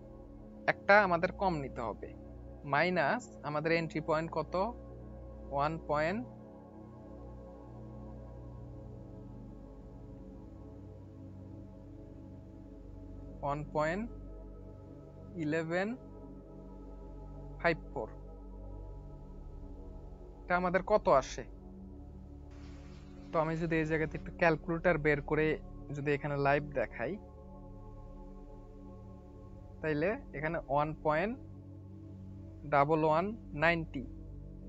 একটা আমাদের কম নিতে হবে, মাইনাস আমাদের এন্ট্রি পয়েন্ট কত? 1.1154, এটা আমাদের কত আসে? তো আমি যদি এই জায়গাতে একটু ক্যালকুলেটর বের করে যদি এখানে লাইভ দেখাই, তাইলে এখানে 1.1190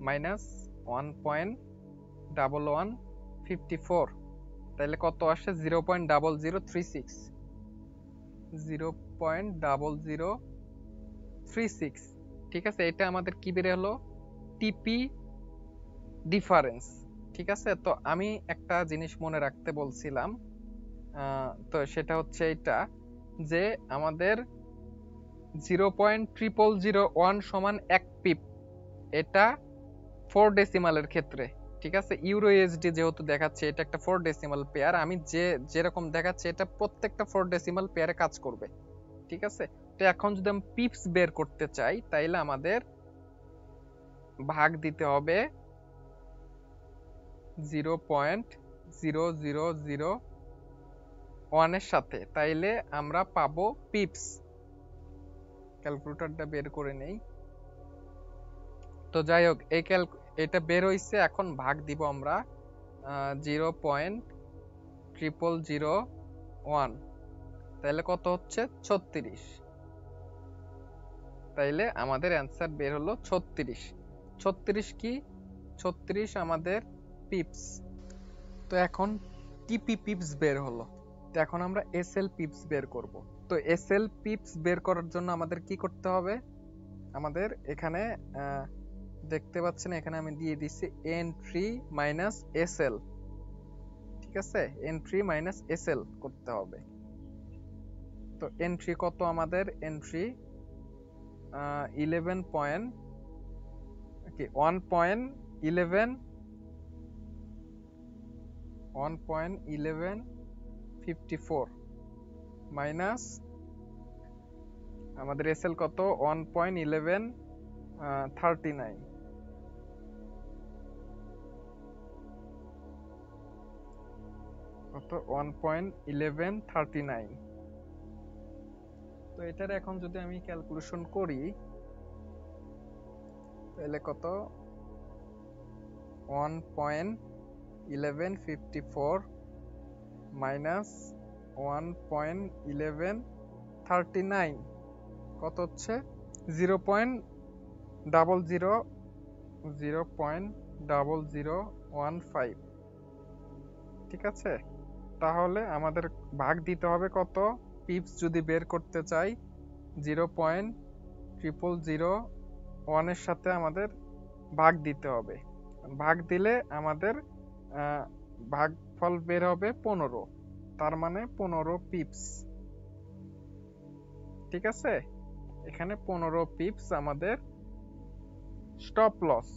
মাইনাস 1.1154, তাইলে কত আসে? 0.0036, 0.0036। ঠিক আছে, এটা আমাদের কি বের হলো? টিপি ডিফারেন্স। ঠিক আছে, তো আমি একটা জিনিস মনে রাখতে বলছিলাম, তো সেটা হচ্ছে এটা, যে আমাদের 0.0001 সমান 1 পিপ, এটা 4 ডেসিমালের ক্ষেত্রে। ঠিক আছে, ইউরো ইউএসডি যেহেতু দেখাচ্ছে এটা একটা 4 ডেসিমাল পেয়ার, আমি যেরকম দেখাচ্ছে এটা প্রত্যেকটা 4 ডেসিমাল পেয়ারে কাজ করবে। ঠিক আছে, তো এখন যদি আমি পিপস বের করতে চাই, তাইলে আমাদের ভাগ দিতে হবে 0.0001 এর সাথে, তাইলে আমরা পাবো পিপস। ক্যালকুলেটরটা বের করে নেই। তো যাই হোক, এটা বের হইছে, এখন ভাগ দিব আমরা 0.0001, তাইলে কত হচ্ছে? 36। তাইলে আমাদের অ্যান্সার বের হলো 36। 36 কি? 36 আমাদের পিপস। তো এখন টিপি পিপস বের হলো, তো এখন আমরা এসএল পিপস বের করব। তো এসএল পিপস বের করার জন্য আমাদের কি করতে হবে? আমাদের এখানে দেখতে পাচ্ছেন, এখানে আমি দিয়ে দিচ্ছি এন্ট্রি মাইনাস এসএল। ঠিক আছে, এন্ট্রি মাইনাস এসএল করতে হবে। তো এন্ট্রি কত? আমাদের এন্ট্রি 1.1154 মাইনাস আমাদের এসএল কত? 1.1139। কত 1.1139। তো এটার এখন যদি আমি ক্যালকুলেশন করি তাহলে কত 1.1154 মাইনাস 1.1139 কত হচ্ছে 0.0000.0015। ঠিক আছে, তাহলে আমাদের ভাগ দিতে হবে কত পিপস যদি বের করতে চাই 0.0001 এর সাথে আমাদের ভাগ দিতে হবে। ভাগ দিলে আমাদের ভাগফল বের হবে 15, তার মানে 15 পিপস। ঠিক আছে, এখানে 15 পিপস আমাদের স্টপ লস।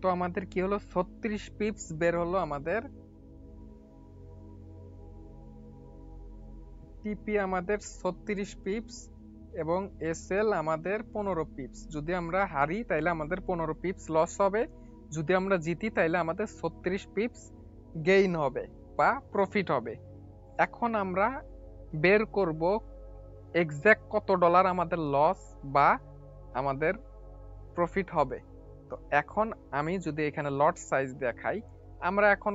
তো আমাদের কি হলো 36 পিপস বের হলো আমাদের। টিপি আমাদের 36 পিপস এবং এসএল আমাদের 15 পিপস। যদি আমরা হারি তাইলে আমাদের 15 পিপস লস হবে, যদি আমরা জিতি তাইলে আমাদের 36 পিপস গেইন হবে বা প্রফিট হবে। এখন আমরা বের করব এক্সাক্ট কত ডলার আমাদের লস বা আমাদের প্রফিট হবে। তো এখন আমি যদি এখানে লট সাইজ দেখাই, আমরা এখন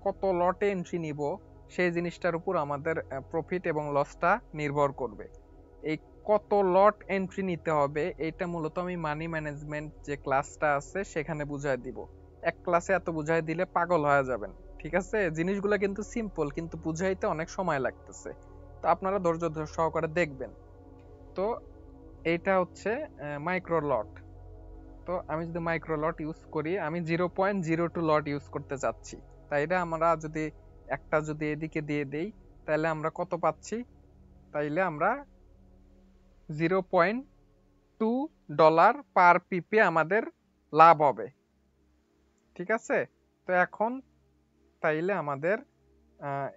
কত লটে এন্ট্রি নিব সেই জিনিসটার উপর আমাদের প্রফিট এবং লসটা নির্ভর করবে। এই কত লট এন্ট্রি নিতে হবে এটা মূলত আমি মানি ম্যানেজমেন্ট যে ক্লাসটা আছে সেখানে বুঝাই দিব। এক ক্লাসে এত বুঝাই দিলে পাগল হয়ে যাবেন। ঠিক আছে, জিনিসগুলো কিন্তু সিম্পল, কিন্তু বুঝাইতে অনেক সময় লাগতেছে। তো আপনারা ধৈর্য সহকারে দেখবেন। তো এইটা হচ্ছে মাইক্রো লট। তো আমি যদি মাইক্রো লট ইউজ করি, আমি 0.02 লট ইউজ করতে চাচ্ছি। তাই এটা আমরা যদি একটা যদি এদিকে দিয়ে দেই তাহলে আমরা কত পাচ্ছি, তাইলে আমরা 0.2 ডলার পার পিপে আমাদের লাভ হবে। ঠিক আছে, তো এখন তাইলে আমাদের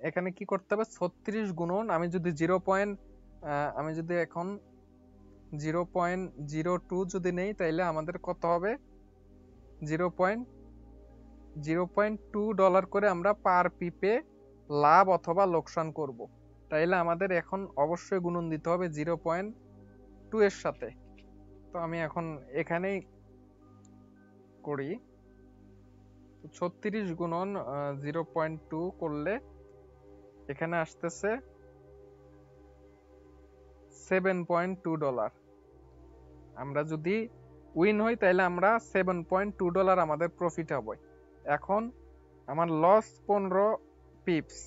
এখানে কি করতে হবে 36 গুণন আমি যদি আমি যদি এখন 0.02 যদি নেই তাইলে আমাদের কত হবে 0.2 ডলার করে আমরা পার পিপে লাভ অথবা লোকসান করব। তাইলে আমাদের এখন অবশ্যই গুণন দিতে হবে 0.2 এর সাথে। তো আমি এখন এখানেই করি 36 গুণন 0.2 করলে এখানে আসতেছে 7.2 ডলার। আমরা যদি উইন হই তাহলে আমরা 7.2 ডলার আমাদের প্রফিট হবে। এখন আমার লস 15 পিপস,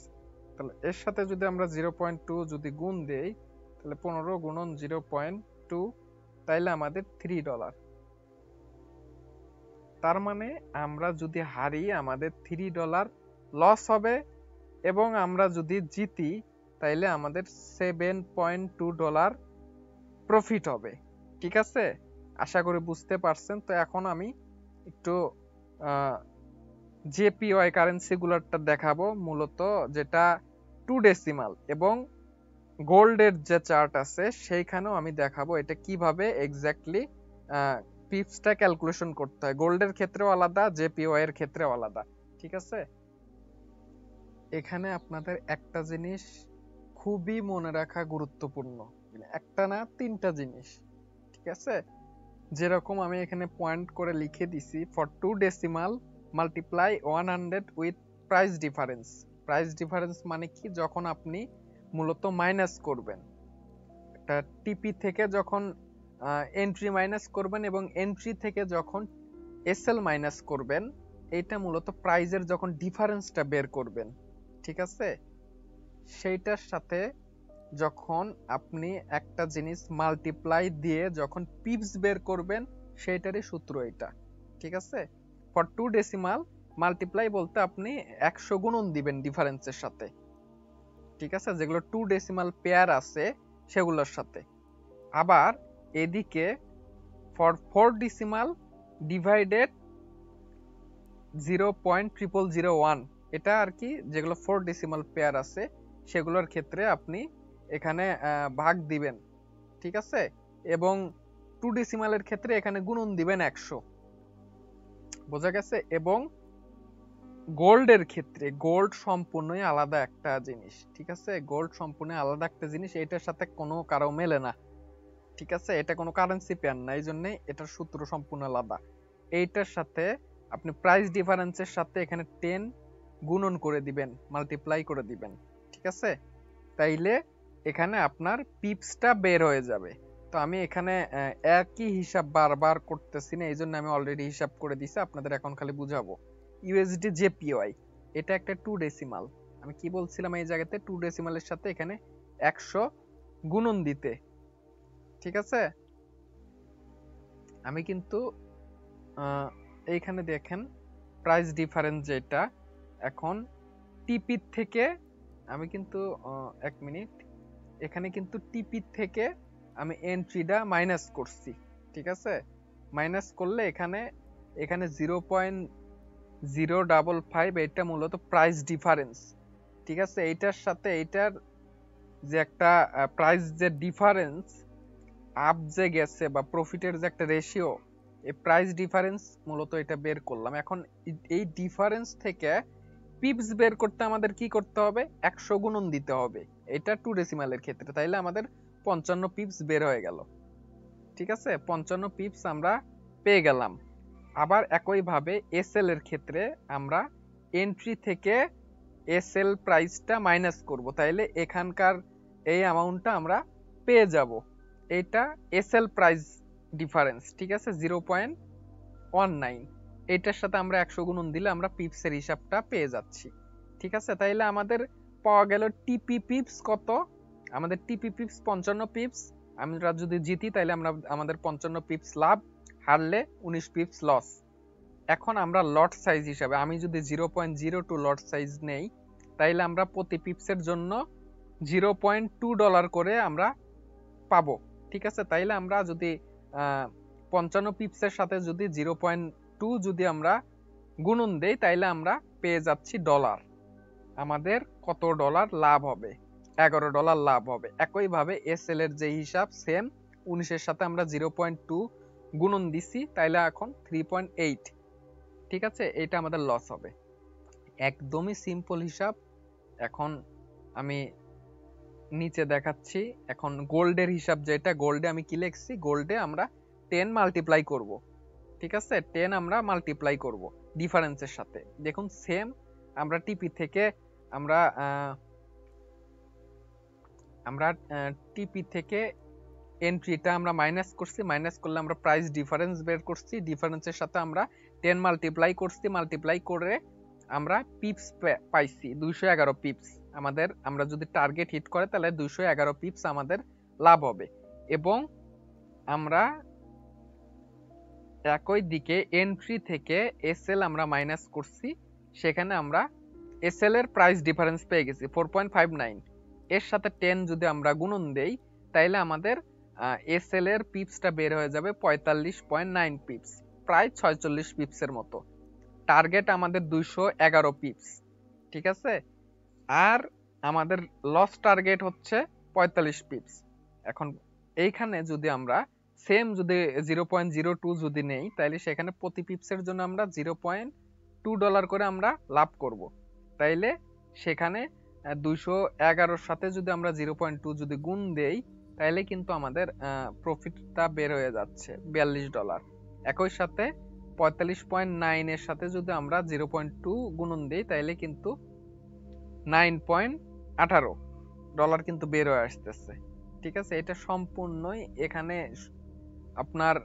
তাহলে এর সাথে যদি আমরা 0.2 যদি গুণ দেই তাহলে 15 গুণন 0.2 তাইলে আমাদের 3 ডলার। তার মানে আমরা যদি হারি আমাদের 3 ডলার লস হবে এবং আমরা যদি জিতি তাইলে আমাদের 7.2 ডলার প্রফিট হবে। ঠিক আছে, আশা করি বুঝতে পারছেন। তো এখন আমি একটু জেপিওয়াই কারেন্সি গুলারটা দেখাবো, মূলত যেটা 2 ডেসিমাল এবং গোল্ডের যে চার্ট আছে সেইখানেও আমি দেখাবো এটা কিভাবে এক্স্যাক্টলি পিপসটা ক্যালকুলেশন করতে হয়। গোল্ডের ক্ষেত্রেও আলাদা, জেপিওয়াই এর ক্ষেত্রেও আলাদা। ঠিক আছে, এখানে আপনাদের একটা জিনিস খুবই মনে রাখা গুরুত্বপূর্ণ, একটা না 3টা জিনিস। ঠিক আছে, যেরকম আমি এখানে পয়েন্ট করে লিখে দিছি for 2 decimal multiply 100 with price difference. Price difference মানে কি, যখন আপনি মূলত মাইনাস করবেন একটা টিপি থেকে, যখন এন্ট্রি মাইনাস করবেন এবং এন্ট্রি থেকে যখন এসএল মাইনাস করবেন, এটা মূলত প্রাইজের যখন ডিফারেন্সটা বের করবেন। ঠিক আছে, সেইটার সাথে যখন আপনি একটা জিনিস মাল্টিপ্লাই দিয়ে যখন পিপস বের করবেন সেইটারই সূত্র এটা। ঠিক আছে, ফর 2 ডেসিমাল মাল্টিপ্লাই বলতে আপনি 100 গুণন দিবেন ডিফারেন্সের সাথে। ঠিক আছে, যেগুলো 2 ডেসিমাল পেয়ার আছে সেগুলোর সাথে। আবার এদিকে ফর 4 ডেসিমাল ডিভাইডেড 0.0001, এটা আর কি যেগুলো 4 ডেসিমাল পেয়ার আছে সেগুলোর ক্ষেত্রে আপনি এখানে ভাগ দিবেন। ঠিক আছে, এবং 2 ডেসিমালের ক্ষেত্রে এখানে গুণন দিবেন 100। বোঝা গেছে? এবং গোল্ডের ক্ষেত্রে গোল্ড সম্পূর্ণই আলাদা একটা জিনিস, ঠিক আছে? গোল্ড সম্পূর্ণ আলাদা একটা জিনিস, এটার সাথে কোনো কারো মেলে না, ঠিক আছে? এটা কোনো কারেন্সি পেয়ার না, এই জন্য এটার সূত্র সম্পূর্ণ আলাদা। এইটার সাথে আপনি প্রাইস ডিফারেন্সের সাথে এখানে 10 গুণন করে দিবেন, মাল্টিপ্লাই করে দিবেন, ঠিক আছে? তাইলে এখানে আপনার পিপসটা বের হয়ে যাবে। তো আমি এখানে একই হিসাব বারবার করতেছি না, এই জন্য আমি অলরেডি হিসাব করে দিছি, আপনাদের এখন খালি বুঝাবো। ইউএসডি জেপিওয়াই, এটা একটা 2 ডেসিমাল। আমি কি বলছিলাম এই জায়গাতে 2 ডেসিমালের সাথে এখানে 100 গুণন দিতে, ঠিক আছে? আমি কিন্তু এইখানে দেখেন প্রাইস ডিফারেন্স যেটা, এখন টিপি থেকে আমি কিন্তু 1 মিনিট, এখানে কিন্তু টিপি থেকে আমি এন্ট্রিটা মাইনাস করছি, ঠিক আছে? মাইনাস করলে এখানে এখানে 0.055 এটা মূলত প্রাইস ডিফারেন্স, ঠিক আছে? এইটার সাথে এইটার যে একটা প্রাইস যে ডিফারেন্স আপ যে গেছে বা প্রফিটের যে একটা রেশিও, এই প্রাইস ডিফারেন্স মূলত এটা বের করলাম। এখন এই ডিফারেন্স থেকে পিপস বের করতে আমাদের কি করতে হবে? 100 গুণন দিতে হবে, এটা 2 ডেসিমালের ক্ষেত্রে, তাইলে আমাদের 55 পিপস বের হয়ে গেল, ঠিক আছে? 55 পিপস আমরা পেয়ে গেলাম। আবার একই ভাবে এসএল এর ক্ষেত্রে আমরা এন্ট্রি থেকে এসএল প্রাইসটা মাইনাস করব, তাইলে এখানকার এই অ্যামাউন্টটা আমরা পেয়ে যাব। এটা এসএল প্রাইস ডিফারেন্স, ঠিক আছে? 0.19, এটার সাথে আমরা 100 গুণন দিলে আমরা পিপসের হিসাবটা পেয়ে যাচ্ছি, ঠিক আছে? তাইলে আমাদের পাওয়া গেল টিপি পিপস কত? আমাদের টিপি পিপস 55 পিপস। আমরা যদি জিতি তাইলে আমাদের 55 পিপস লাভ, হারলে 19 পিপস লস। এখন আমরা লট সাইজ হিসাবে আমি যদি 0.02 লট সাইজ নেই, তাইলে আমরা প্রতি পিপসের জন্য $0.2 করে আমরা পাবো, ঠিক আছে? তাইলে আমরা যদি 55 পিপসের সাথে যদি 0.2 যদি আমরা গুণন দেই, তাইলে আমরা পেয়ে যাচ্ছি ডলার। আমাদের কত ডলার লাভ হবে? $11 লাভ হবে। একইভাবে এসএল এর যে হিসাব সেম, 19 এর সাথে আমরা 0.2 গুণন দিছি, তাইলে এখন 3.8, ঠিক আছে? এটা আমাদের লস হবে। একদমই সিম্পল হিসাব। এখন আমি নিচে দেখাচ্ছি। এখন গোল্ডের হিসাব যেটা, গোল্ডে আমি কি লিখছি? গোল্ডে আমরা 10 মাল্টিপ্লাই করব, ঠিক আছে? 10 আমরা মাল্টিপ্লাই করব ডিফারেন্সের সাথে। দেখুন সেম, আমরা টিপি থেকে আমরা টিপি থেকে এন্ট্রিটা আমরা মাইনাস করছি, মাইনাস করলে আমরা প্রাইস ডিফারেন্স বের করছি, ডিফারেন্সের সাথে আমরা 10 মাল্টিপ্লাই করছি, মাল্টিপ্লাই করে আমরা পিপস পাইছি 211 পিপস। আমাদের আমরা যদি টার্গেট হিট করে তাহলে 211 পিপস আমাদের লাভ হবে। এবং আমরা একই দিকে এন্ট্রি থেকে এসএল আমরা মাইনাস করছি, সেখানে আমরা এসএল এর প্রাইস ডিফারেন্স পেয়ে গেছি 4.59, এর সাথে 10 যদি আমরা গুণন দেই, তাইলে আমাদের এসএল এর পিপসটা বের হয়ে যাবে 45.9 পিপস, প্রায় 46 পিপসের মতো। টার্গেট আমাদের 211 পিপস, ঠিক আছে? আর আমাদের লস টার্গেট হচ্ছে 45 পিপস। এখন এইখানে যদি আমরা সেম যদি 0.02 যদি নেই, তাইলে সেখানে প্রতি পিপসের জন্য আমরা $0.2 করে আমরা লাভ করব। তাইলে সেখানে 211 সাথে যদি আমরা 0.2 যদি গুণ দেই, তাইলে কিন্তু আমাদের প্রফিটটা বের হয়ে যাচ্ছে $42। একই সাথে 45.9 এর সাথে যদি আমরা 0.2 গুণন দেই, তাইলে কিন্তু $9.18 কিন্তু বের হয়ে আসতেছে, ঠিক আছে? এটা সম্পূর্ণই এখানে আপনার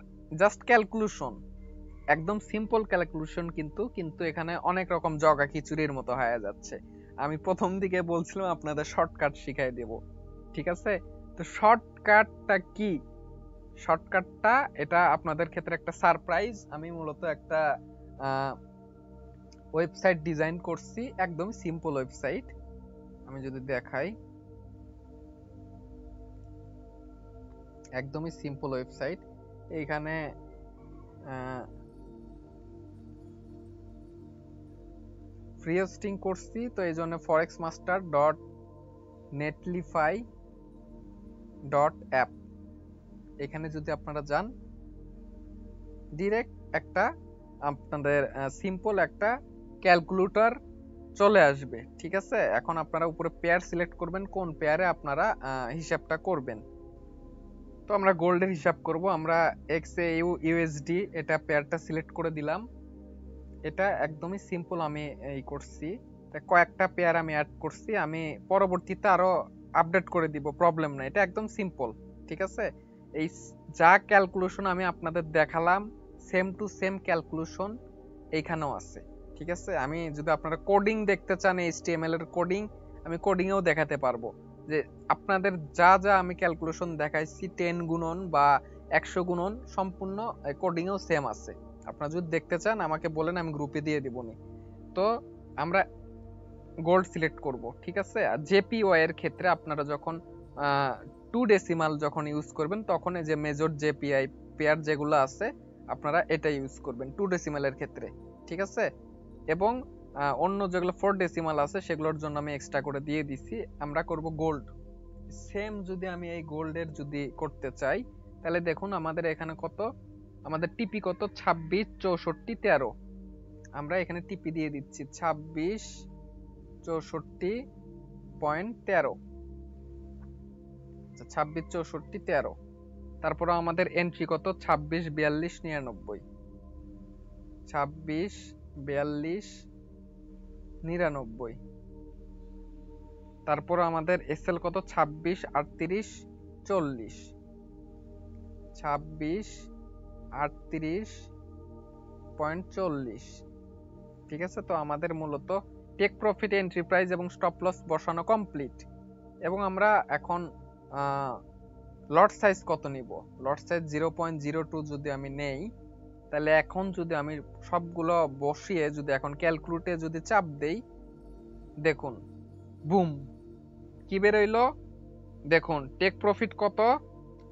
জাস্ট ক্যালকুলেশন, একদম সিম্পল ক্যালকুলেশন, কিন্তু এখানে অনেক রকম জগা খিচুড়ির মতো হয়ে যাচ্ছে। আমি প্রথম দিকে বলছিলাম আপনাদের শর্টকাট শিখাই দেব, ঠিক আছে? তো শর্টকাটটা কি? শর্টকাটটা এটা আপনাদের ক্ষেত্রে একটা সারপ্রাইজ। আমি মূলত একটা ওয়েবসাইট ডিজাইন করছি, একদম সিম্পল ওয়েবসাইট। আমি যদি দেখাই, একদমই সিম্পল ওয়েবসাইট। এইখানে ফ্রি হোস্টিং করছি, তো এই জন্য forexmaster.netlify.app, এখানে যদি আপনারা যান, ডিরেক্ট একটা আপনাদের সিম্পল একটা ক্যালকুলেটর চলে আসবে। ঠিক আছে, এখন আপনারা উপরে পেয়ার সিলেক্ট করবেন, কোন পেয়ারে আপনারা হিসাবটা করবেন। তো আমরা গোল্ডের হিসাব করব, আমরা XAU USD এটা পেয়ারটা সিলেক্ট করে দিলাম। এটা একদমই সিম্পল, আমি এই করছি, কয়েকটা পেয়ার আমি অ্যাড করছি, আমি পরবর্তীতে আরো আপডেট করে দিব, প্রবলেম না, এটা একদম সিম্পল। ঠিক আছে, এই যা ক্যালকুলেশন আমি আপনাদের দেখালাম সেম টু সেম ক্যালকুলেশন এইখানেও আছে। ঠিক আছে, আমি যদি আপনারা কোডিং দেখতে চান HTML এর কোডিং, আমি কোডিং এও দেখাতে পারবো, যে আপনাদের যা যা আমি ক্যালকুলেশন দেখাইছি 10 গুণন বা 100 গুণন সম্পূর্ণ কোডিং এও সেম আছে। আপনারা যদি দেখতে চান আমাকে বলেন, আমি গ্রুপে দিয়ে দিবনি। তো আমরা গোল্ড সিলেক্ট করব। ঠিক আছে, আর জেপিওয়াই এর ক্ষেত্রে আপনারা যখন 2 ডেসিমাল যখন ইউজ করবেন, তখন এই যে মেজর জেপিআই পেয়ার যেগুলো আছে আপনারা এটা ইউজ করবেন 2 ডেসিমালের ক্ষেত্রে। ঠিক আছে, এবং অন্য যেগুলো 4 ডেসিমাল আছে সেগুলোর জন্য আমি এক্সট্রা করে দিয়ে দিছি। আমরা করব গোল্ড। সেম যদি আমি এই গোল্ডের যদি করতে চাই, তাহলে দেখুন আমাদের এখানে কত, আমাদের টিপি কত 26 64 13। আমরা এখানে টিপি দিয়ে দিচ্ছি 26 64.13। 26 64 13। তারপরে আমাদের এন্ট্রি কত 26 42 99। 26 42 99। তারপর আমাদের এসএল কত 26 38 40। 26 38.40। ঠিক আছে, তো আমাদের মূলত টেক প্রফিট, এন্ট্রি প্রাইস এবং স্টপ লস বসানো কমপ্লিট। এবং আমরা এখন লট সাইজ কত নিব, লট সাইজ 0.02 যদি আমি নেই, তাহলে এখন যদি আমি সবগুলো বসিয়ে যদি এখন ক্যালকুলেটে যদি চাপ দেই, দেখুন বুম কি বেরোইলো, দেখুন টেক প্রফিট কত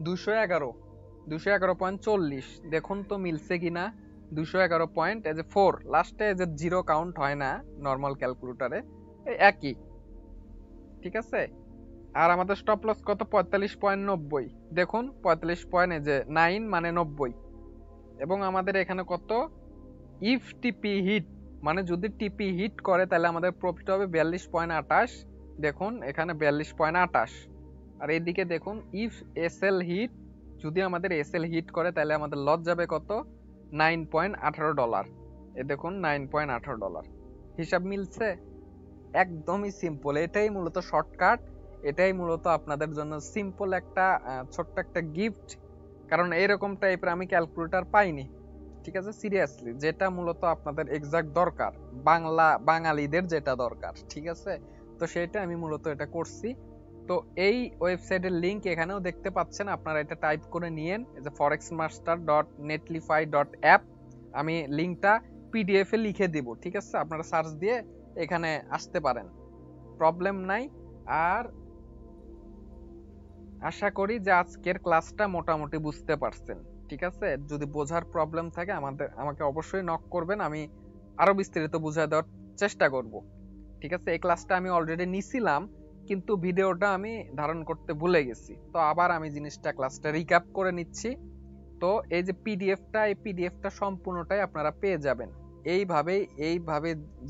211.40। দেখুন তো মিলছে কিনা, 211.4, লাস্টে যে জিরো কাউন্ট হয় না নরমাল ক্যালকুলেটরে, একই। ঠিক আছে, আর আমাদের স্টপ লস কত 45.90। দেখুন 45.9 মানে 90। এবং আমাদের এখানে কত, ইফ টিপি হিট, মানে যদি টিপি হিট করে তাহলে আমাদের প্রফিট হবে 42.28। দেখুন এখানে 42.28। আর এইদিকে দেখুন ইফ এসএল হিট, যদি আমাদের এসএল হিট করে তাহলে আমাদের লস যাবে কত $9.18। এ দেখুন $9.18। হিসাব মিলছে, একদমই সিম্পল। এটাই মূলত শর্টকাট, এটাই মূলত আপনাদের জন্য সিম্পল একটা ছোট্ট একটা গিফট, কারণ এরকম টাইপের আমি ক্যালকুলেটর পাইনি। ঠিক আছে, সিরিয়াসলি যেটা মূলত আপনাদের এক্সাক্ট দরকার, বাঙালিদের যেটা দরকার। ঠিক আছে, তো সেটা আমি মূলত এটা করছি। তো এই ওয়েবসাইটের লিংক এখানেও দেখতে পাচ্ছেন, আপনারা এটা টাইপ করে নিয়েন, এই যে forexmaster.netlify.app, আমি লিংকটা পিডিএফ এ লিখে দিব। ঠিক আছে, আপনারা সার্চ দিয়ে এখানে আসতে পারেন, প্রবলেম নাই। আর আশা করি যে আজকের ক্লাসটা মোটামুটি বুঝতে পারছেন। ঠিক আছে, যদি বোঝার প্রবলেম থাকে আমাকে অবশ্যই নক করবেন, আমি আরো বিস্তারিত বুঝিয়ে দেওয়ার চেষ্টা করব। ঠিক আছে, এই ক্লাসটা আমি অলরেডি নিছিলাম, কিন্তু ভিডিওটা আমি ধারণ করতে ভুলে গেছি, তো আবার আমি ক্লাসটা রিক্যাপ করে নিচ্ছি। তো এই যে পিডিএফটা, এই পিডিএফটা সম্পূর্ণটাই আপনারা পেয়ে যাবেন এইভাবে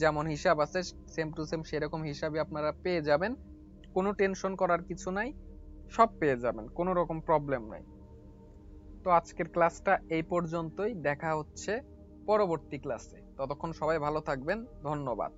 যেমন হিসাব আছে সেম টু সেম সেরকম হিসাবই আপনারা পেয়ে যাবেন, কোনো টেনশন করার কিছু নাই, সব পেয়ে যাবেন, কোনো রকম প্রবলেম নাই। তো আজকের ক্লাসটা এই পর্যন্তই, দেখা হচ্ছে পরবর্তী ক্লাসে। ততক্ষণ সবাই ভালো থাকবেন, ধন্যবাদ।